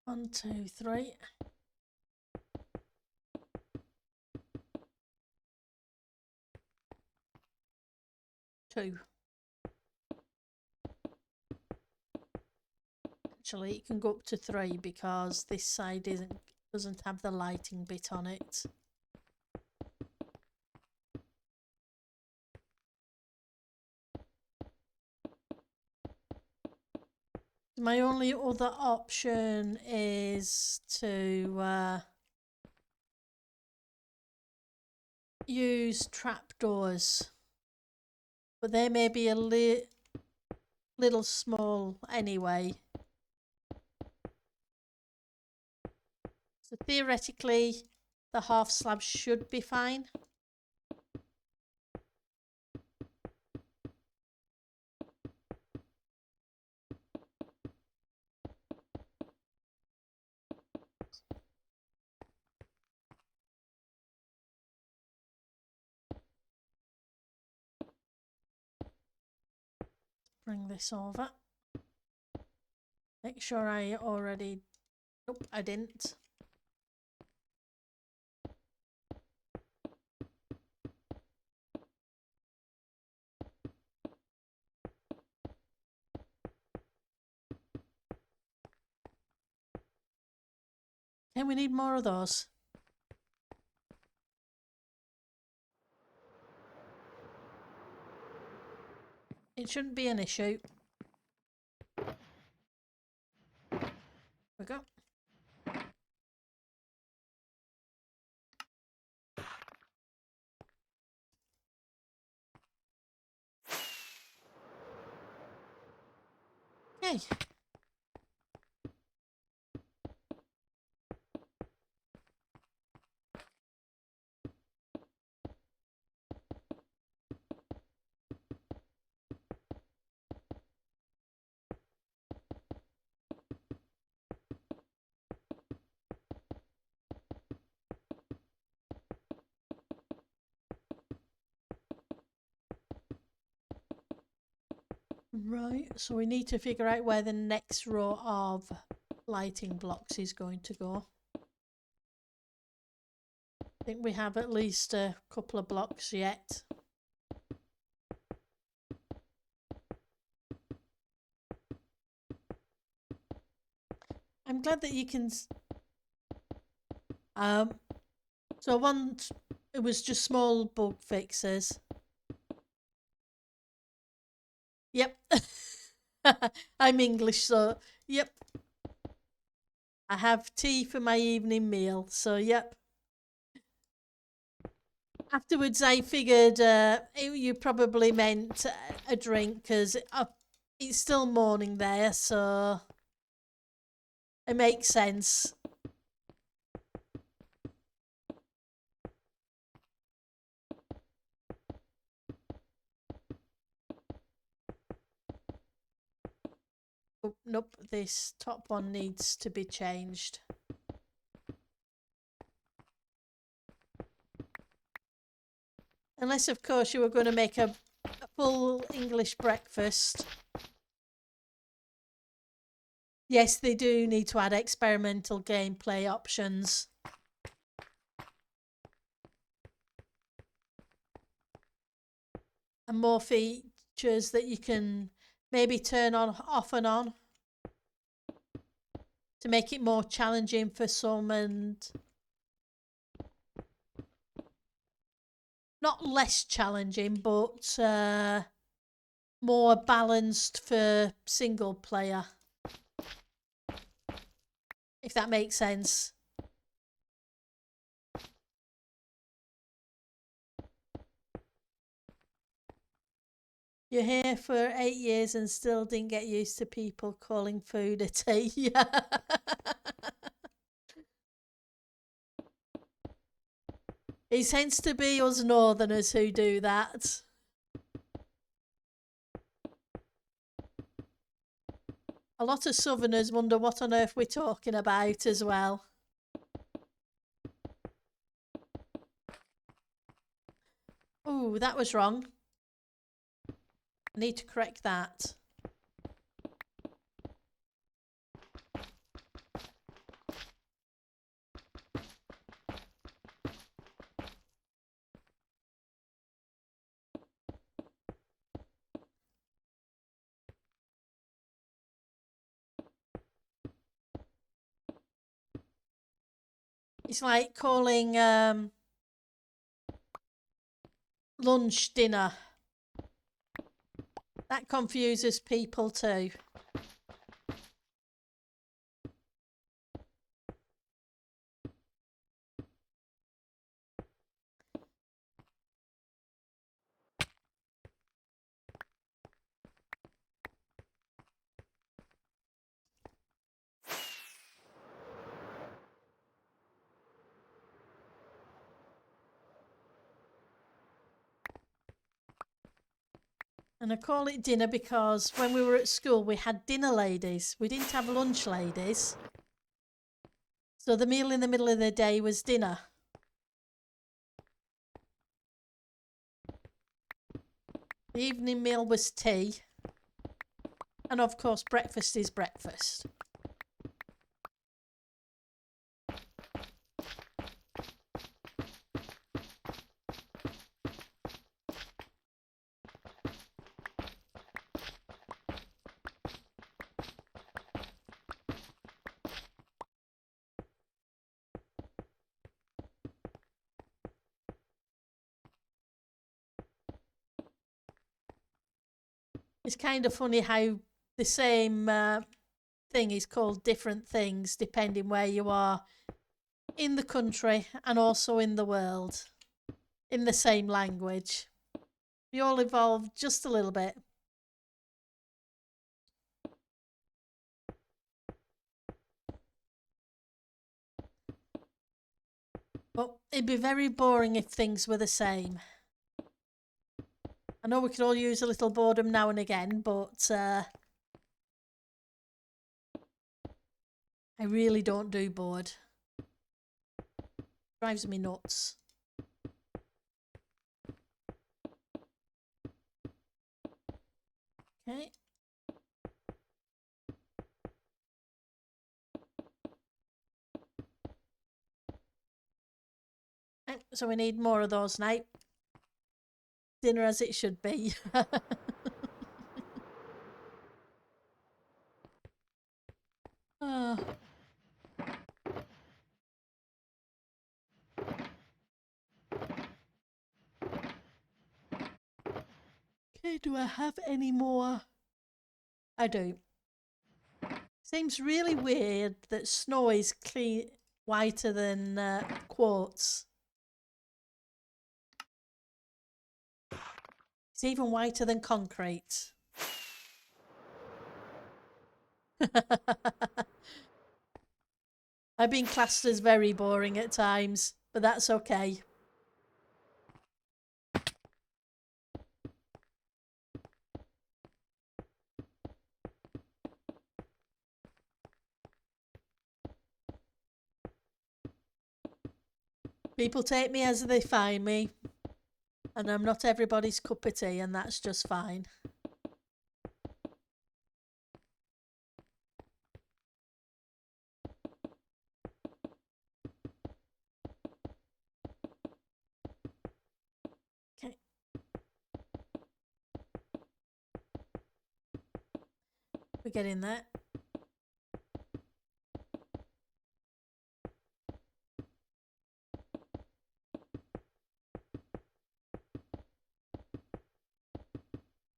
One, two, three. Two. Actually, it can go up to 3 because this side isn't Doesn't have the lighting bit on it. My only other option is to use trapdoors, but they may be a little small anyway. So theoretically, the half slab should be fine. Bring this over. Make sure I already... Nope, I didn't. Okay, we need more of those. It shouldn't be an issue. We go. Okay. Right, so we need to figure out where the next row of lighting blocks is going to go. I think we have at least a couple of blocks yet. I'm glad that you can... So once it was just small bug fixes. Yep. I'm English, so yep. I have tea for my evening meal, so yep. Afterwards, I figured you probably meant a drink because it's still morning there, so it makes sense. Oh, nope, this top one needs to be changed. Unless, of course, you were going to make a full English breakfast. Yes, they do need to add experimental gameplay options. And more features that you can maybe turn on, off and on to make it more challenging for some and not less challenging, but more balanced for single player. If that makes sense. You're here for 8 years and still didn't get used to people calling food a tea. Yeah. It tends to be us northerners who do that. A lot of southerners wonder what on earth we're talking about as well. Oh, that was wrong. I need to correct that. It's like calling lunch dinner. That confuses people too. And I call it dinner because when we were at school, we had dinner ladies. We didn't have lunch ladies. So the meal in the middle of the day was dinner. The evening meal was tea. And of course, breakfast is breakfast. It's kind of funny how the same thing is called different things depending where you are in the country and also in the world, in the same language. We all evolved just a little bit. But it'd be very boring if things were the same. I know we could all use a little boredom now and again, but I really don't do bored. Drives me nuts. Okay. So we need more of those now. Dinner as it should be. Oh. Okay, do I have any more? I do. Seems really weird that snow is clean, whiter than quartz. It's even whiter than concrete. I've been classed as very boring at times, but that's okay. People take me as they find me, and I'm not everybody's cup of tea, and that's just fine. Okay. We're getting there.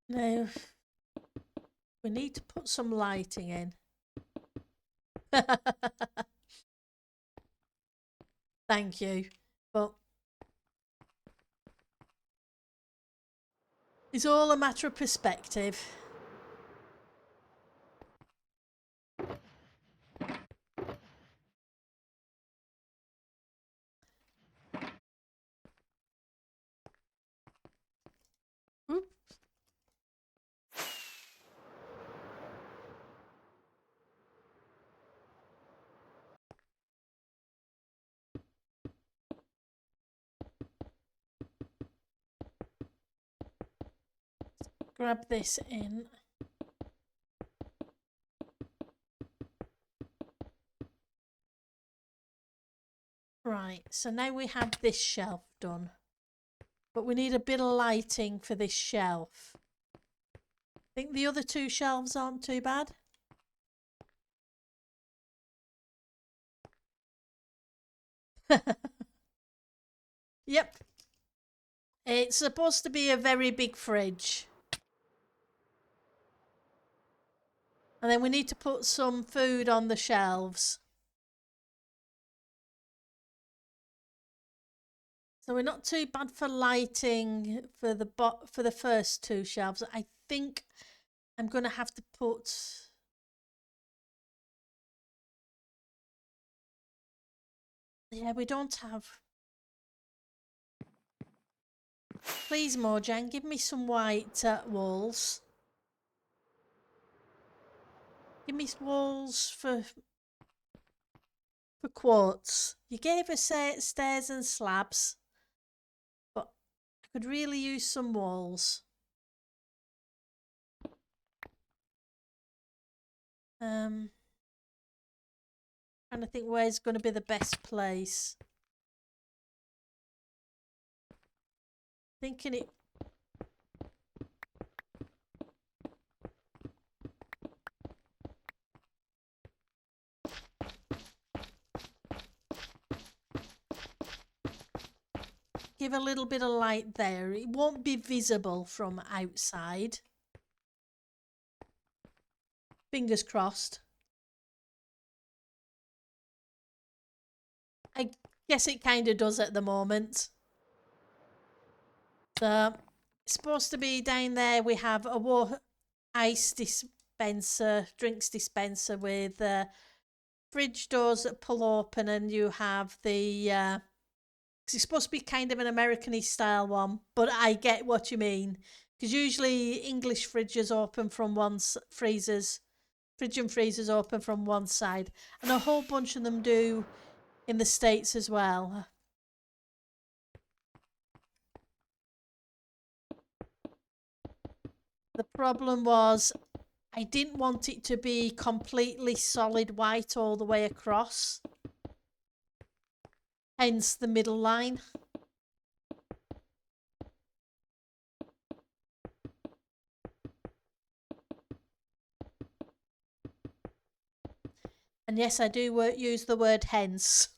Now, we need to put some lighting in. Thank you. But it's all a matter of perspective. Oops. Grab this in. Right, so now we have this shelf done. But we need a bit of lighting for this shelf. I think the other two shelves aren't too bad. Yep. It's supposed to be a very big fridge. And then we need to put some food on the shelves. So we're not too bad for lighting for the first two shelves. I think I'm going to have to put... Yeah, we don't have... Please, Mojang, give me some white walls. Give me walls for quartz. You gave us stairs and slabs, but I could really use some walls. Trying to think where's going to be the best place. Thinking it... Give a little bit of light there. It won't be visible from outside. Fingers crossed. I guess it kind of does at the moment. So, it's supposed to be down there. We have a ice dispenser, drinks dispenser with fridge doors that pull open, and you have the... Because it's supposed to be kind of an American-y style one, but I get what you mean. Because usually English fridges open from fridge and freezers open from one side, and a whole bunch of them do in the States as well. The problem was I didn't want it to be completely solid white all the way across. Hence the middle line. And yes, I do use the word hence.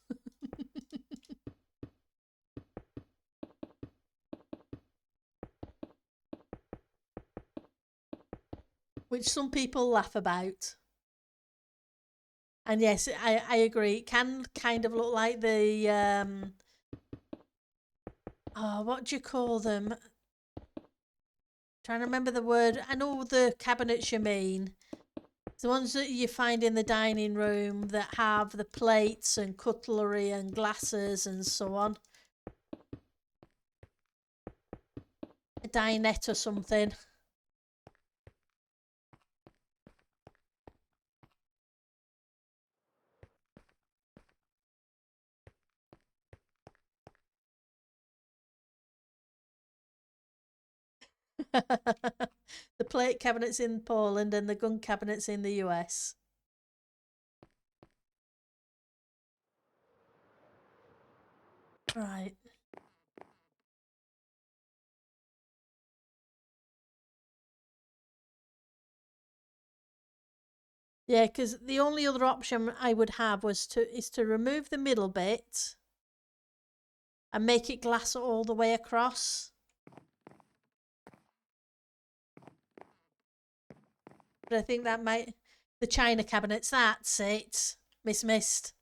Which some people laugh about. And yes, I agree. It can kind of look like the... oh, what do you call them? Trying to remember the word. I know the cabinets you mean. The ones that you find in the dining room that have the plates and cutlery and glasses and so on. A dinette or something. The plate cabinets in Poland and the gun cabinets in the US. Right. Yeah, because the only other option I would have is to remove the middle bit and make it glass all the way across. But I think that might... The china cabinets, that's it. Missed.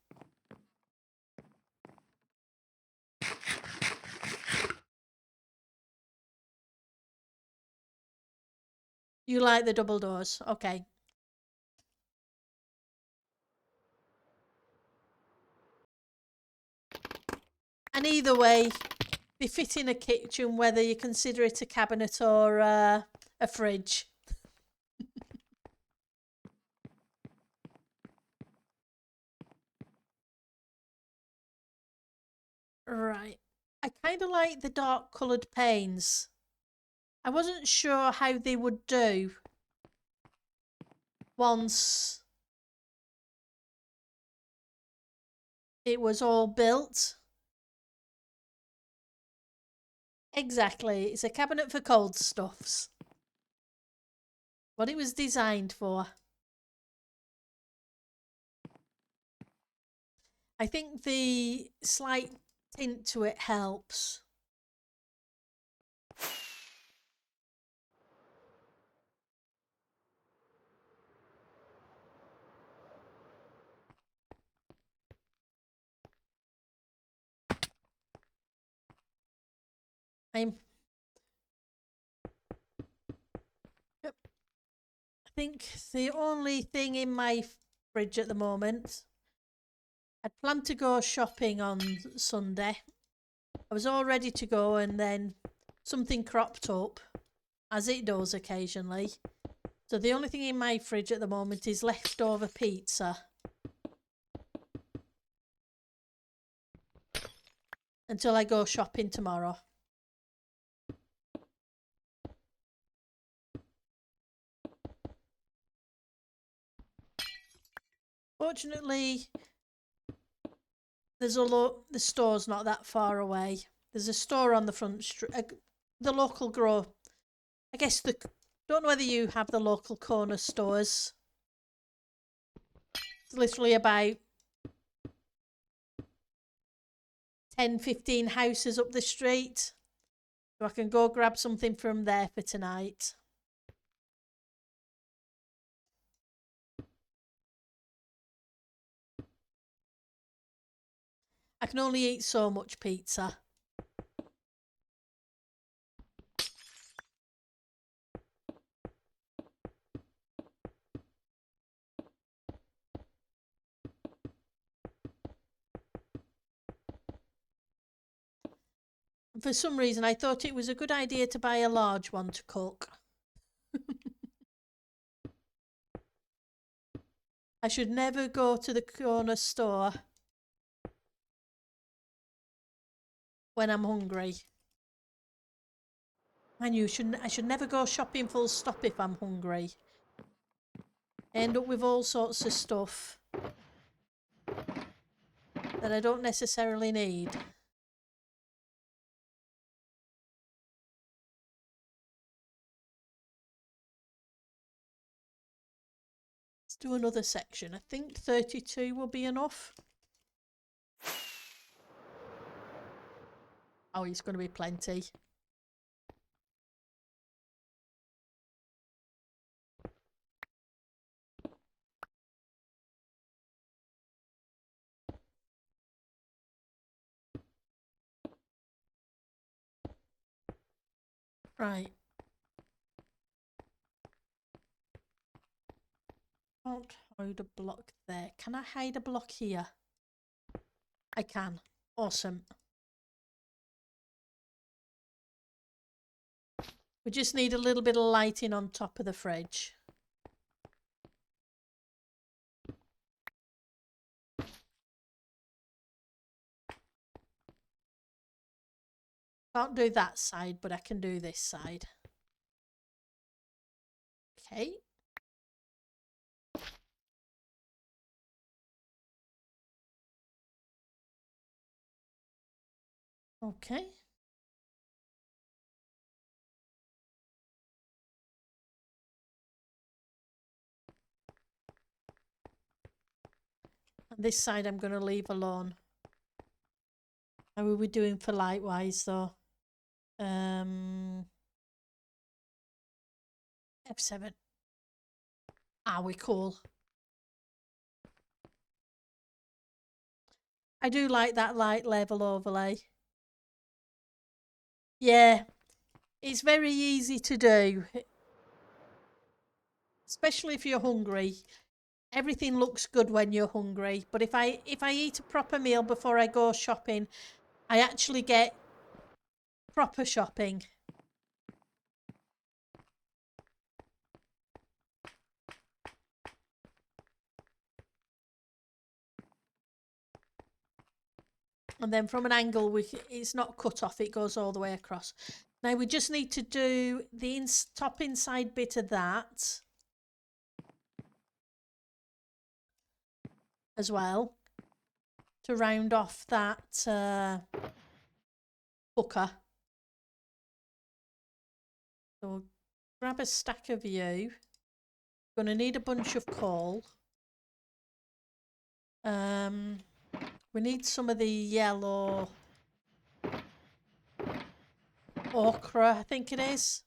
You like the double doors, okay. And either way, they fit in a kitchen, whether you consider it a cabinet or a fridge. Right. I kind of like the dark coloured panes. I wasn't sure how they would do once it was all built. Exactly. It's a cabinet for cold stuffs. What it was designed for. I think the slight tint to it helps. Yep. I think the only thing in my fridge at the moment, I'd planned to go shopping on Sunday. I was all ready to go, and then something cropped up, as it does occasionally. So the only thing in my fridge at the moment is leftover pizza. Until I go shopping tomorrow. Fortunately, the store's not that far away. There's a store on the front street, the local grow. I guess don't know whether you have the local corner stores. It's literally about 10-15 houses up the street. So I can go grab something from there for tonight. I can only eat so much pizza. And for some reason, I thought it was a good idea to buy a large one to cook. I should never go to the corner store when I'm hungry. I should never go shopping full stop if I'm hungry. I end up with all sorts of stuff that I don't necessarily need. Let's do another section. I think 32 will be enough. Oh, it's going to be plenty. Right. Can't hide a block there. Can I hide a block here? I can. Awesome. We just need a little bit of lighting on top of the fridge. Can't do that side, but I can do this side. Okay. Okay. And this side I'm going to leave alone. How are we doing for light-wise though? F7. Ah, we're cool. I do like that light level overlay. Yeah, it's very easy to do. Especially if you're hungry. Everything looks good when you're hungry. But if I eat a proper meal before I go shopping, I actually get proper shopping. And then from an angle, it's not cut off, it goes all the way across. Now we just need to do the top inside bit of that as well to round off that hooker. So grab a stack of you. Going to need a bunch of coal. We need some of the yellow ochre, I think it is.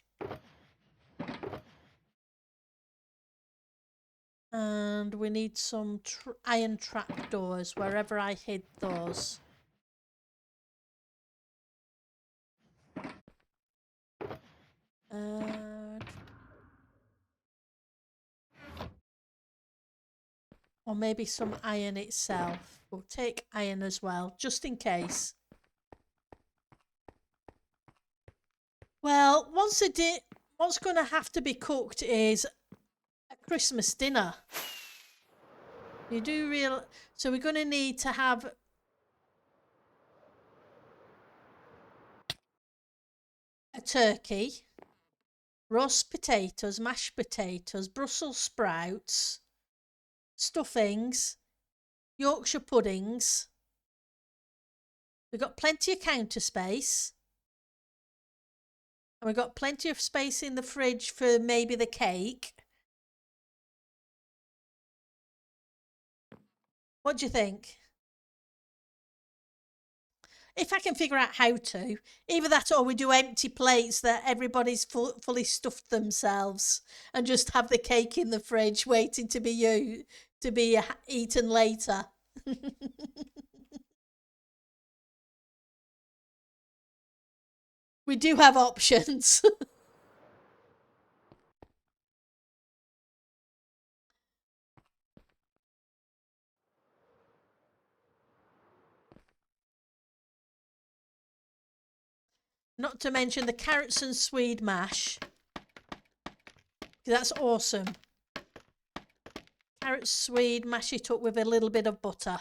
And we need some iron trapdoors wherever I hid those. Or maybe some iron itself. We'll take iron as well, just in case. Well, what's going to have to be cooked is a Christmas dinner. You do real. So we're going to need to have a turkey, roast potatoes, mashed potatoes, Brussels sprouts, stuffings, Yorkshire puddings. We've got plenty of counter space. And we've got plenty of space in the fridge for maybe the cake. What do you think? If I can figure out how to, either that or we do empty plates that everybody's fully stuffed themselves and just have the cake in the fridge waiting to be eaten later. We do have options. Not to mention the carrots and swede mash. That's awesome. Carrots, swede, mash it up with a little bit of butter.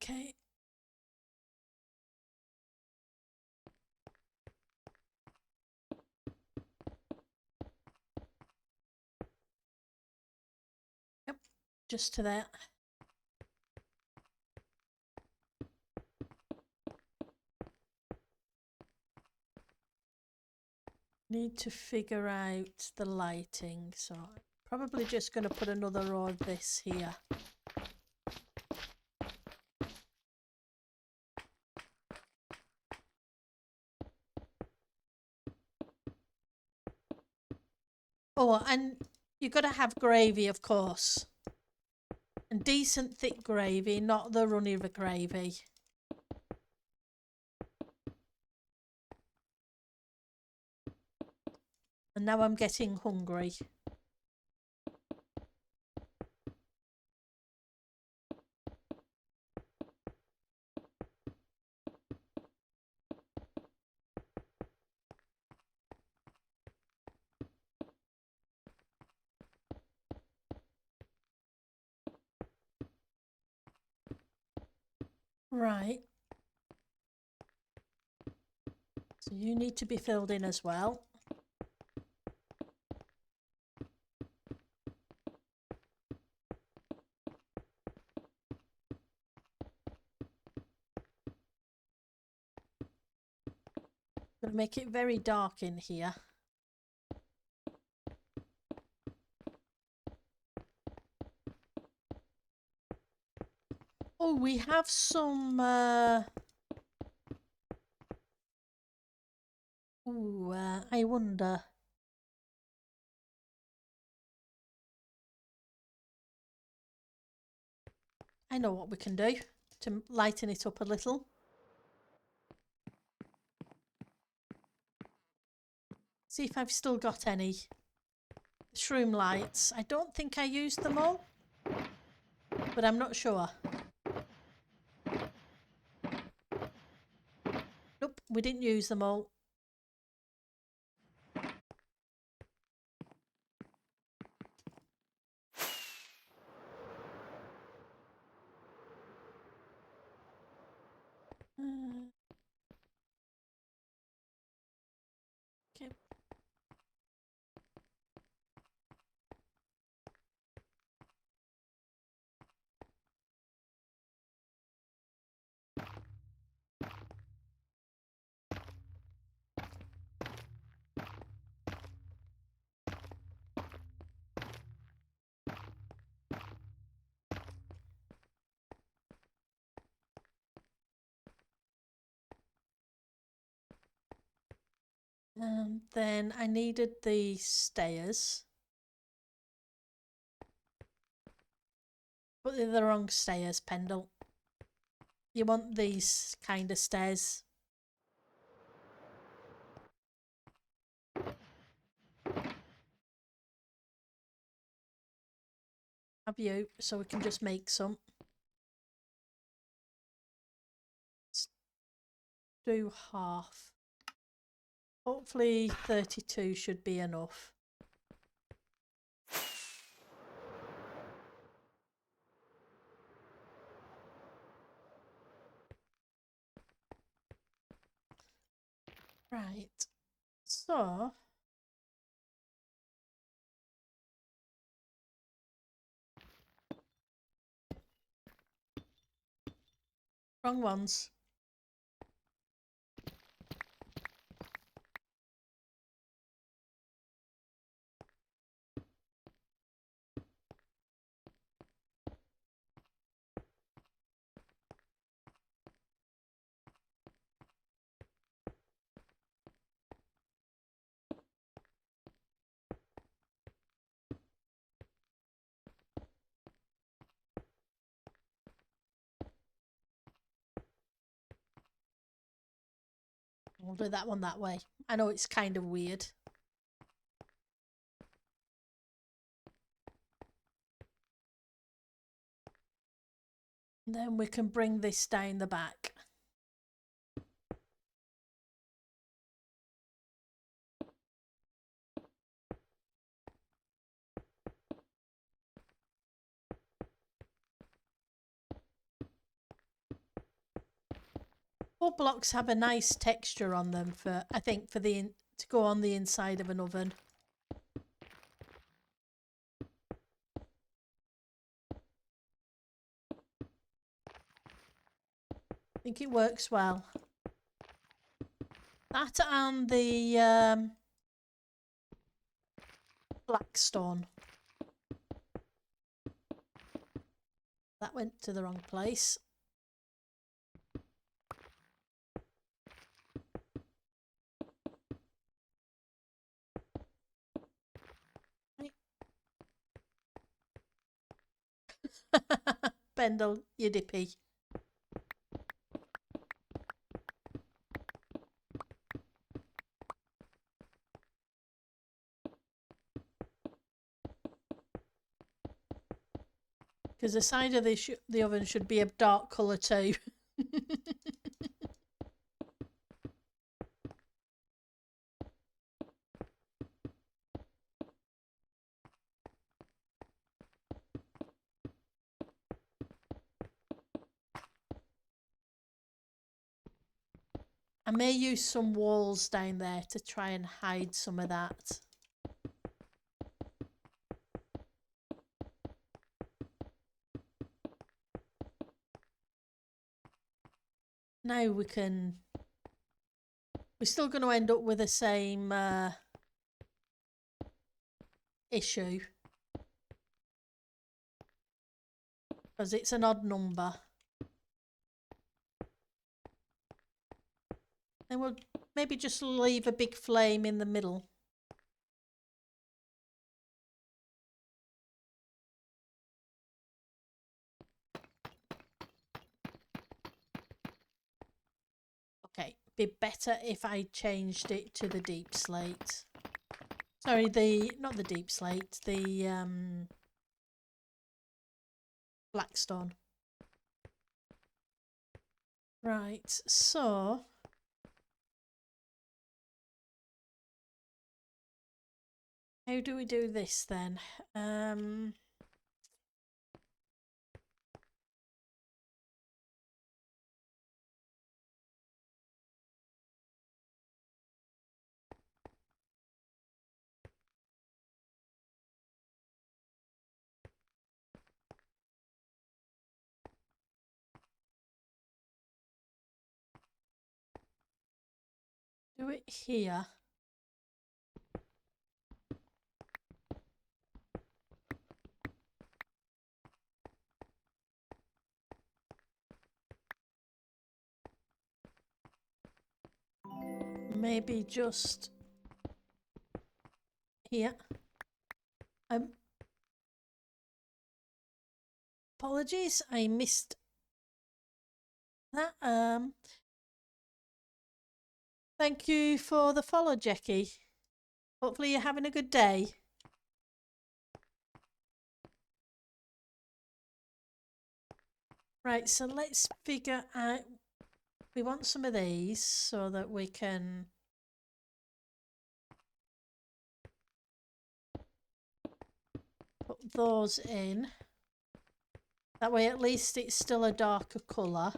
Okay. Yep, just to that. Need to figure out the lighting, so I'm probably just going to put another row of this here. Oh, and you've got to have gravy, of course. And decent thick gravy, not the runny gravy. And now I'm getting hungry. Right. So you need to be filled in as well. I'm going to make it very dark in here. Oh, we have some... I wonder... I know what we can do to lighten it up a little. See if I've still got any shroom lights. I don't think I used them all, but I'm not sure. Nope, we didn't use them all. Okay. And then I needed the stairs. But they're the wrong stairs, Pendle. You want these kind of stairs. Have you, so we can just make some. Let's do half. Hopefully 32 should be enough. Right, so wrong ones. We'll do that one that way. I know it's kind of weird. And then we can bring this down the back. Wood blocks have a nice texture on them for, I think, for the to go on the inside of an oven. I think it works well. That and the blackstone. That went to the wrong place. Pendle, you dippy. Because the side of the oven should be a dark colour too. I may use some walls down there to try and hide some of that. Now we're still going to end up with the same issue. Because it's an odd number. And we'll maybe just leave a big flame in the middle. Okay, be better if I changed it to the deep slate. Sorry, not the deep slate, the blackstone. Right, so how do we do this then? Do it here. Maybe just here. Apologies, I missed that. Thank you for the follow, Jackie. Hopefully you're having a good day. Right, so let's figure out, we want some of these so that we can put those in. That way at least it's still a darker colour.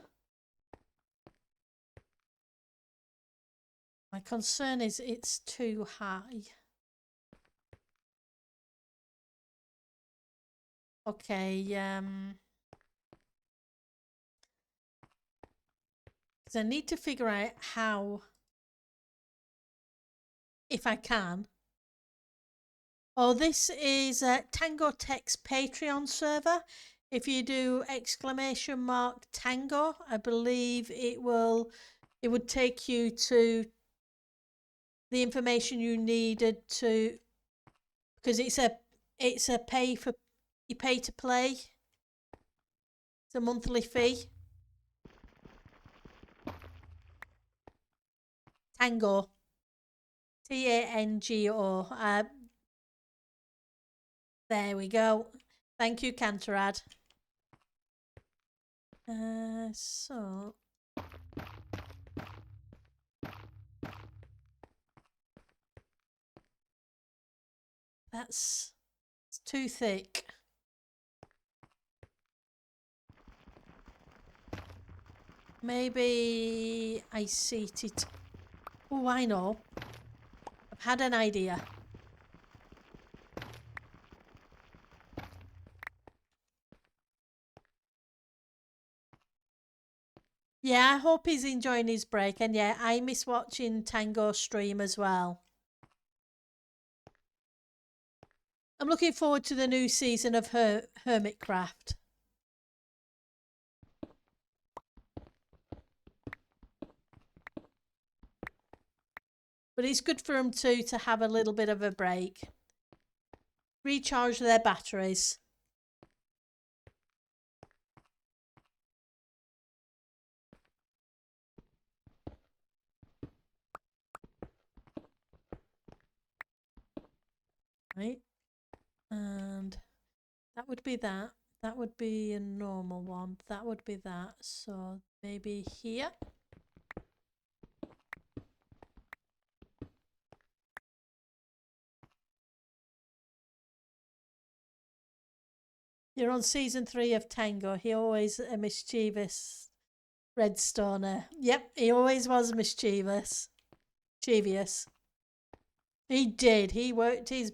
My concern is it's too high. Okay, because I need to figure out how, if I can. Oh, this is Tango Tech's Patreon server. If you do ! Tango, I believe it would take you to the information you needed to, because it's a you pay to play. It's a monthly fee. Tango. Tango. There we go. Thank you, Cantorad. So it's too thick. Maybe I seat it. Oh, I know. I've had an idea. Yeah, I hope he's enjoying his break. And yeah, I miss watching Tango stream as well. I'm looking forward to the new season of Hermitcraft. But it's good for them too to have a little bit of a break. Recharge their batteries. Right. And that would be that. That would be a normal one. That would be that. So maybe here. You're on season 3 of Tango. He always a mischievous redstoner. Yep, he always was mischievous. Mischievous. He did. He worked his...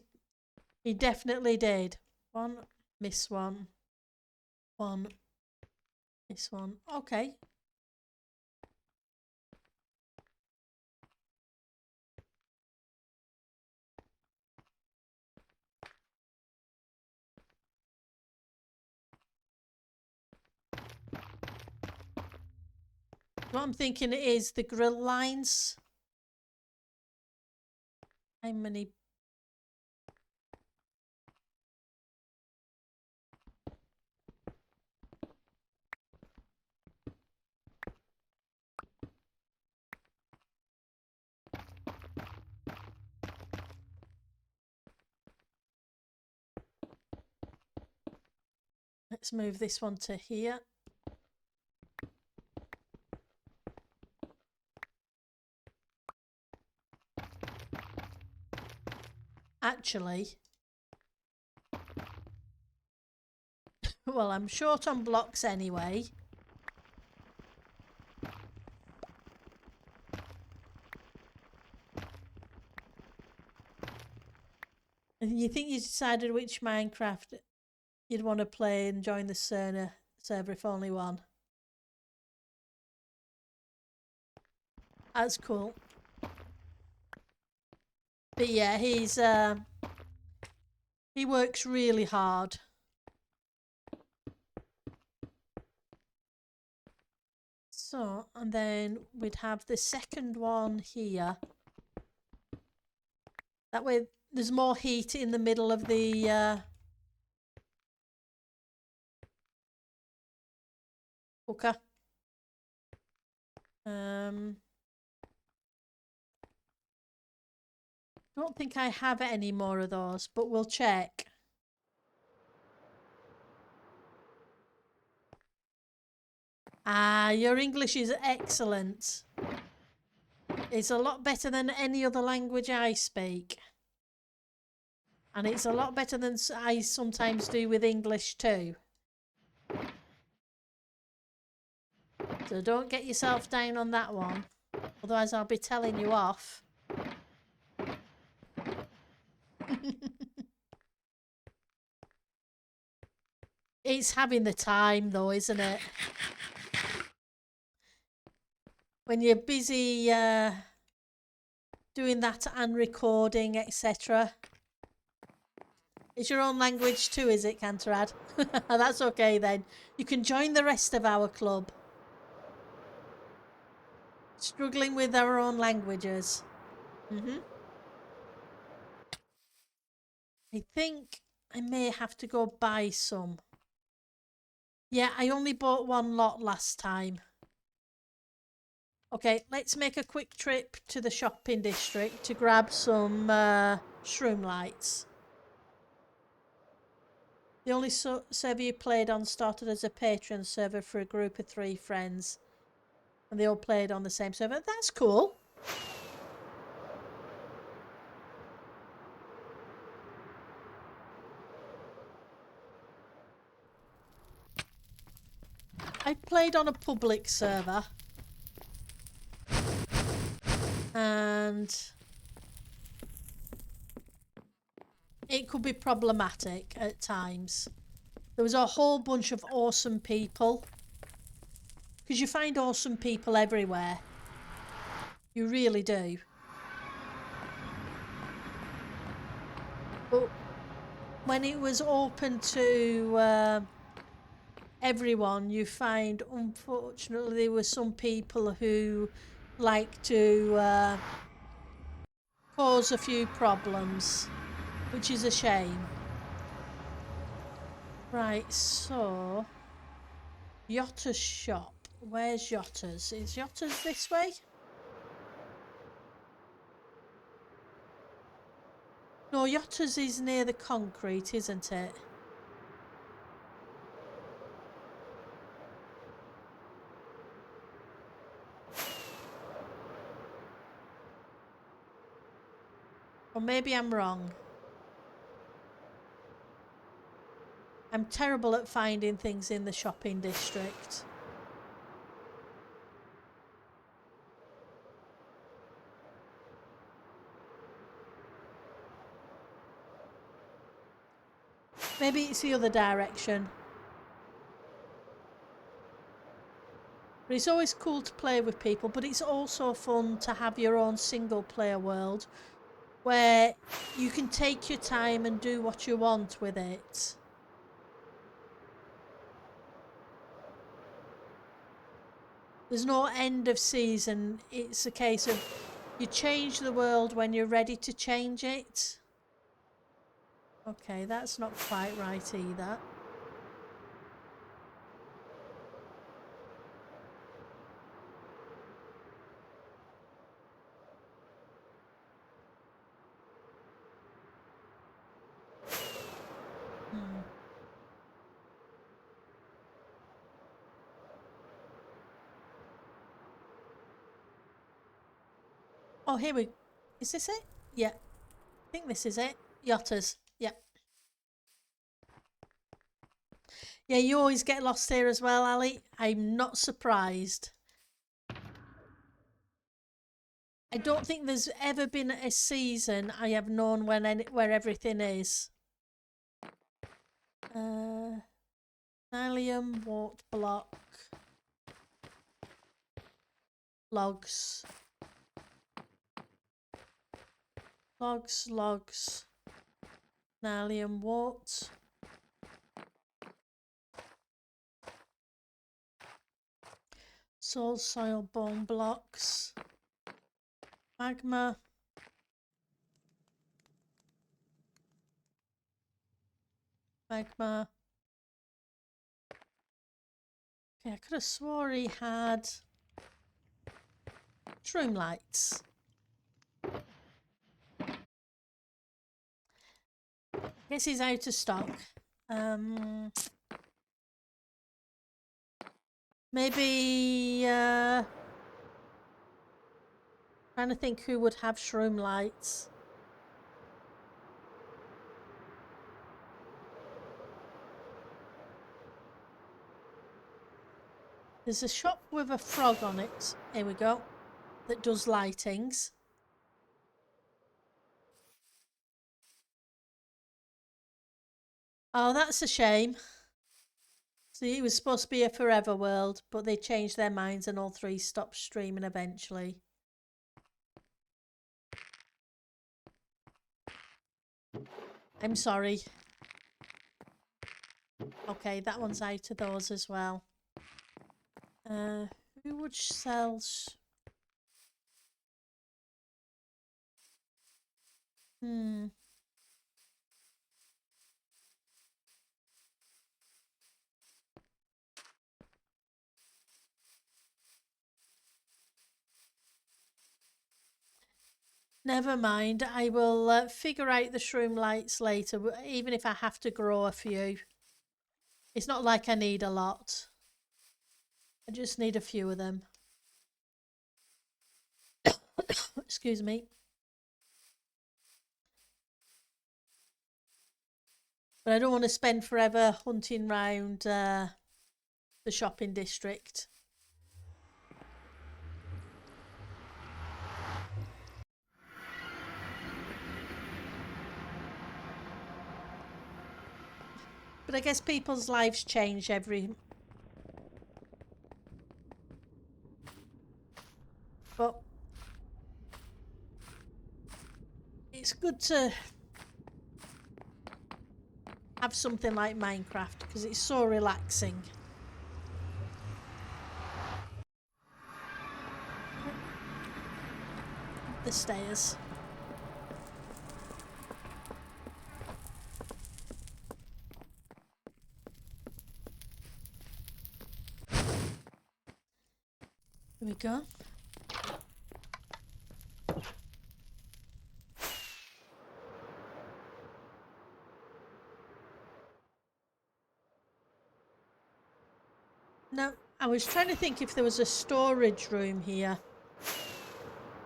He definitely did. One, miss one. One, miss one. Okay. What I'm thinking is the grill lines. How many? Let's move this one to here. Actually, well, I'm short on blocks anyway. And you think you decided which Minecraft you'd want to play and join the server if only one? That's cool. But yeah, he works really hard. So, and then we'd have the second one here. That way there's more heat in the middle of the cooker. Don't think I have any more of those, but we'll check. Ah, your English is excellent. It's a lot better than any other language I speak. And it's a lot better than I sometimes do with English too. So don't get yourself down on that one. Otherwise I'll be telling you off. It's having the time though, isn't it? When you're busy doing that and recording, etc. It's your own language too, is it, Canterad? That's okay then. You can join the rest of our club. Struggling with our own languages. I think I may have to go buy some. Yeah, I only bought one lot last time. Okay, let's make a quick trip to the shopping district to grab some shroom lights. The only server you played on started as a Patreon server for a group of 3 friends. And they all played on the same server. That's cool. I played on a public server. And it could be problematic at times. There was a whole bunch of awesome people. Because you find awesome people everywhere. You really do. But when it was open to everyone, you find, unfortunately, there were some people who like to cause a few problems, which is a shame. Right, so Yotta's shop. Where's Yotta's? Is Yotta's this way? No, Yotta's is near the concrete, isn't it? Or maybe I'm wrong. I'm terrible at finding things in the shopping district. Maybe it's the other direction. But it's always cool to play with people, but it's also fun to have your own single player world where you can take your time and do what you want with it. There's no end of season. It's a case of you change the world when you're ready to change it. Okay, that's not quite right either. Oh, here we... Is this it? Yeah. I think this is it. Yotters. Yeah. Yeah, you always get lost here as well, Ali. I'm not surprised. I don't think there's ever been a season I have known where everything is. Nylium, wart block, logs, logs, Nylium, wart. Soil, bone blocks, magma, magma. Okay, I could have swore he had shroom lights. Guess he's out of stock. Maybe trying to think who would have shroom lights. There's a shop with a frog on it. Here we go. That does lightings. Oh, that's a shame. So it was supposed to be a forever world, but they changed their minds and all three stopped streaming eventually. I'm sorry. Okay, that one's out of those as well. Who would sell? Never mind. I will figure out the shroom lights later, even if I have to grow a few. It's not like I need a lot. I just need a few of them. Excuse me. But I don't want to spend forever hunting round the shopping district. But I guess people's lives change every... But it's good to have something like Minecraft because it's so relaxing. The stairs. Here we go. No, I was trying to think if there was a storage room here.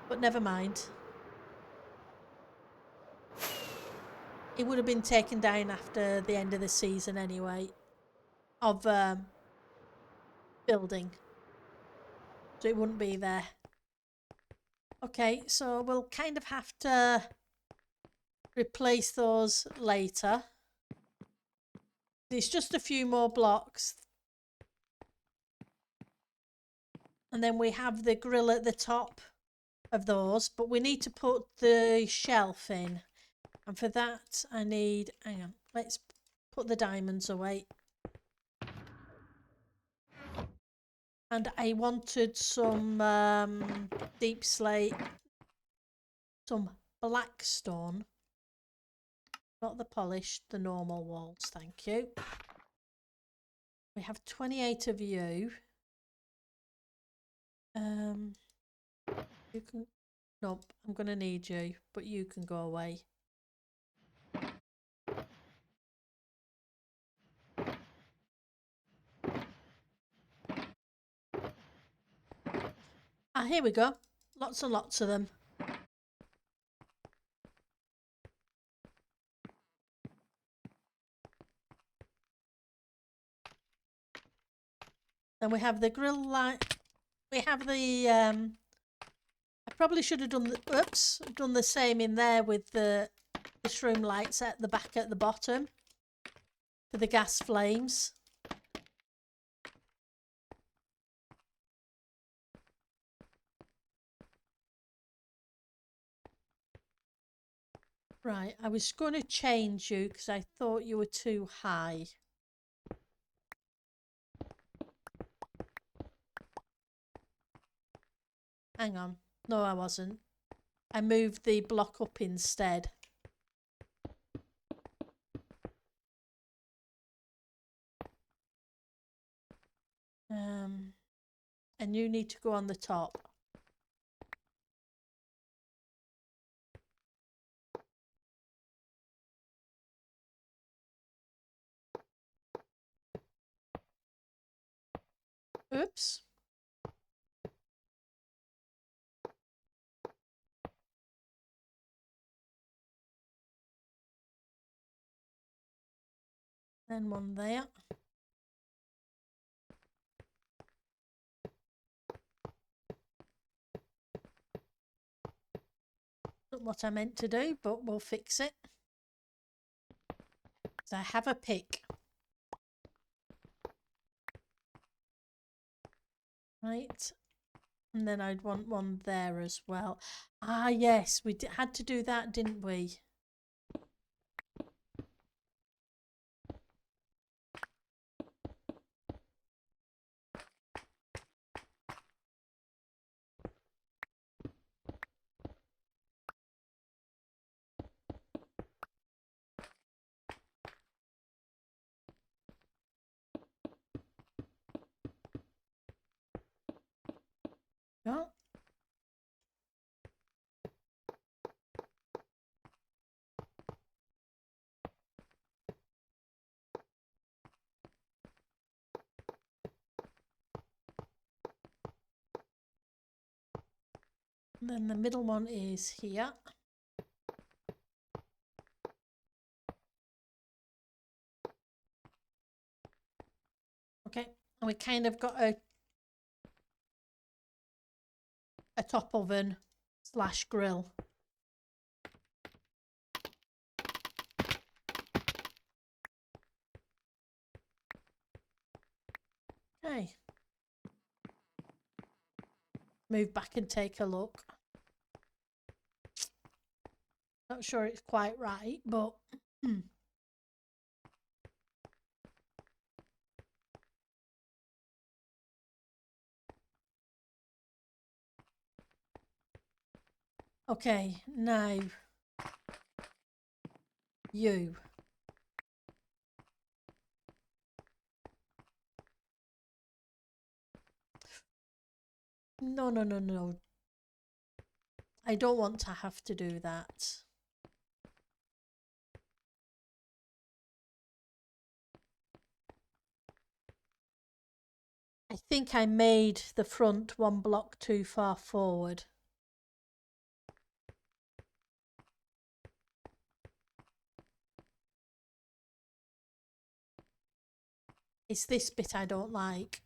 But never mind. It would have been taken down after the end of the season anyway. Of building. So it wouldn't be there. Okay, so we'll kind of have to replace those later. It's just a few more blocks. And then we have the grill at the top of those, but we need to put the shelf in. And for that I need, hang on, let's put the diamonds away. And I wanted some deep slate, some black stone. Not the polished, the normal walls, thank you. We have 28 of you. You can, nope, I'm going to need you, but you can go away. Ah, here we go. Lots and lots of them. Then we have the grill light. We have the I probably should have done the same in there with the shroom lights at the back at the bottom for the gas flames. Right, I was going to change you because I thought you were too high. Hang on. No, I wasn't. I moved the block up instead. And you need to go on the top. Oops. Then one there. Not what I meant to do, but we'll fix it. So I have a pick. Right. And then I'd want one there as well. Ah, yes, we had to do that, didn't we? Oh. And then the middle one is here. Okay, and we kind of got a top oven / grill. Okay. Move back and take a look. Not sure it's quite right, but okay, now you. No, no, no, no. I don't want to have to do that. I think I made the front one block too far forward. It's this bit I don't like.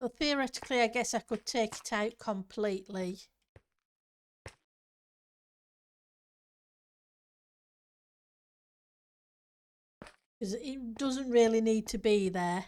So theoretically, I guess I could take it out completely. Because it doesn't really need to be there.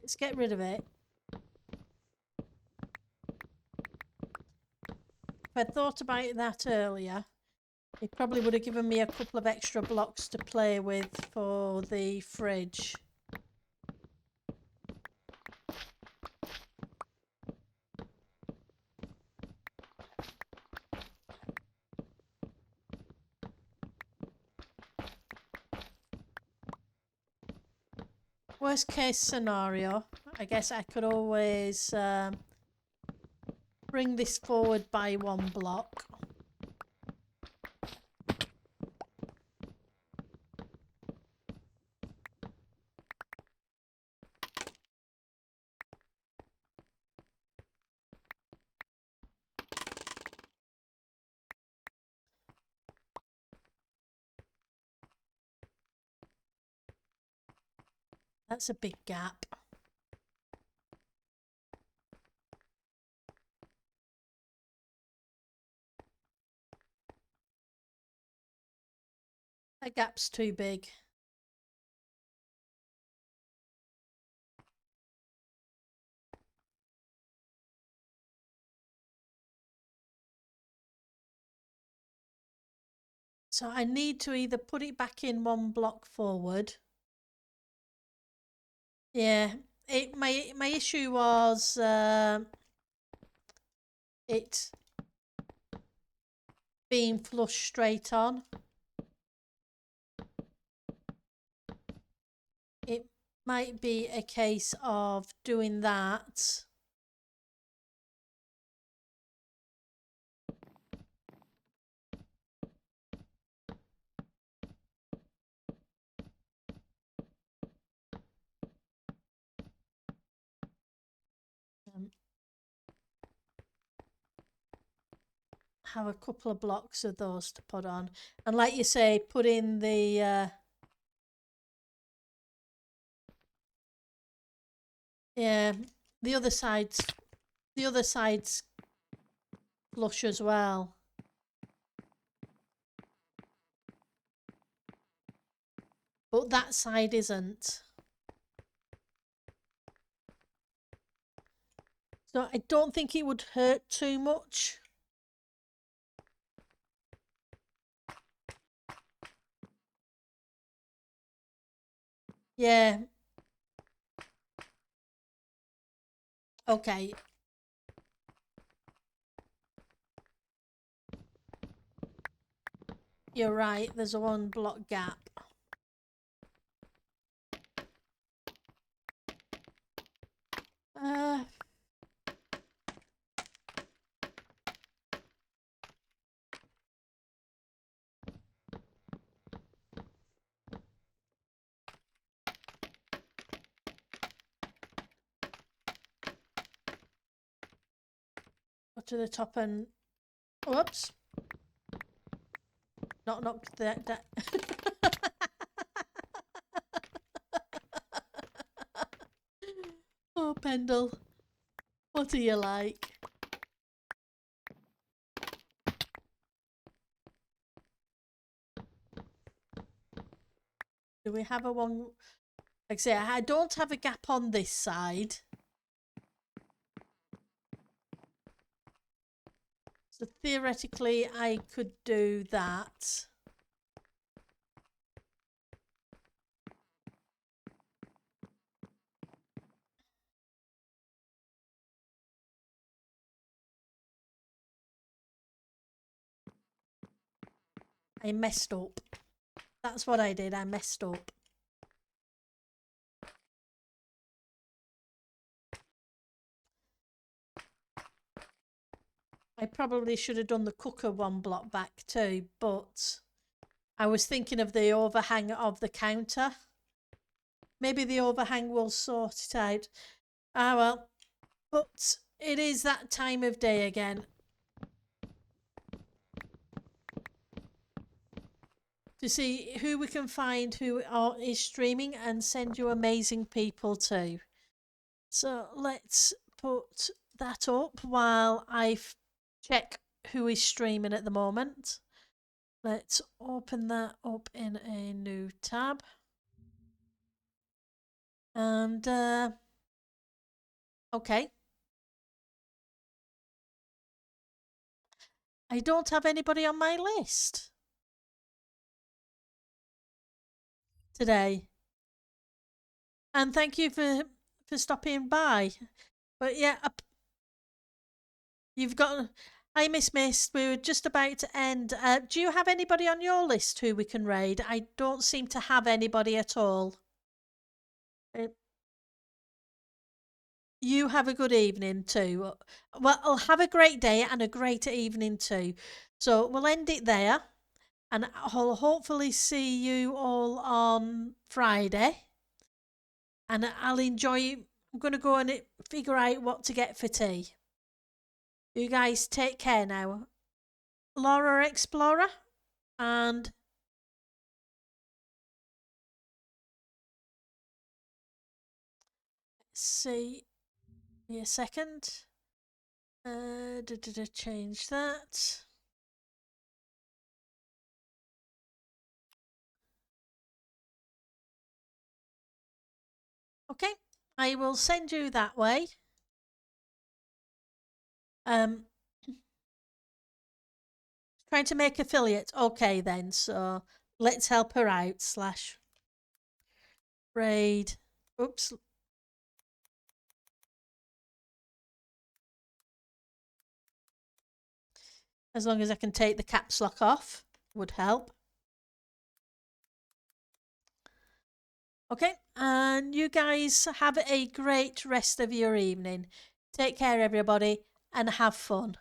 Let's get rid of it. If I'd thought about that earlier, it probably would have given me a couple of extra blocks to play with for the fridge. Worst case scenario, I guess I could always bring this forward by one block. That's a big gap. That gap's too big. So I need to either put it back in one block forward. Yeah, my issue was it being flush straight on. It might be a case of doing that. Have a couple of blocks of those to put on, and like you say, put in the yeah, the other side's flush as well. But that side isn't. So I don't think it would hurt too much. Yeah. Okay. You're right, there's a 1 block gap. Go to the top and whoops. Not knocked that. Oh, Pendle, what are you like? Do we have a one? Like I say, I don't have a gap on this side. So theoretically, I could do that. I messed up. That's what I did. I messed up. I probably should have done the cooker 1 block back too, but I was thinking of the overhang of the counter. Maybe the overhang will sort it out. Ah, well. But it is that time of day again. To see who we can find who is streaming and send you amazing people too. So let's put that up while I check who is streaming at the moment. Let's open that up in a new tab. And okay. I don't have anybody on my list today. And thank you for stopping by. But yeah, you've got. Hi, Miss Mist. We were just about to end. Do you have anybody on your list who we can raid? I don't seem to have anybody at all. You have a good evening too. Well, I'll have a great day and a great evening too. So we'll end it there, and I'll hopefully see you all on Friday. And I'll enjoy. I'm going to go and figure out what to get for tea. You guys take care now. Laura Explorer and see me a second. Change that. Okay, I will send you that way. Trying to make affiliate. Okay then, so let's help her out. Slash raid. Oops. As long as I can take the caps lock off would help. Okay, and you guys have a great rest of your evening. Take care, everybody, and have fun.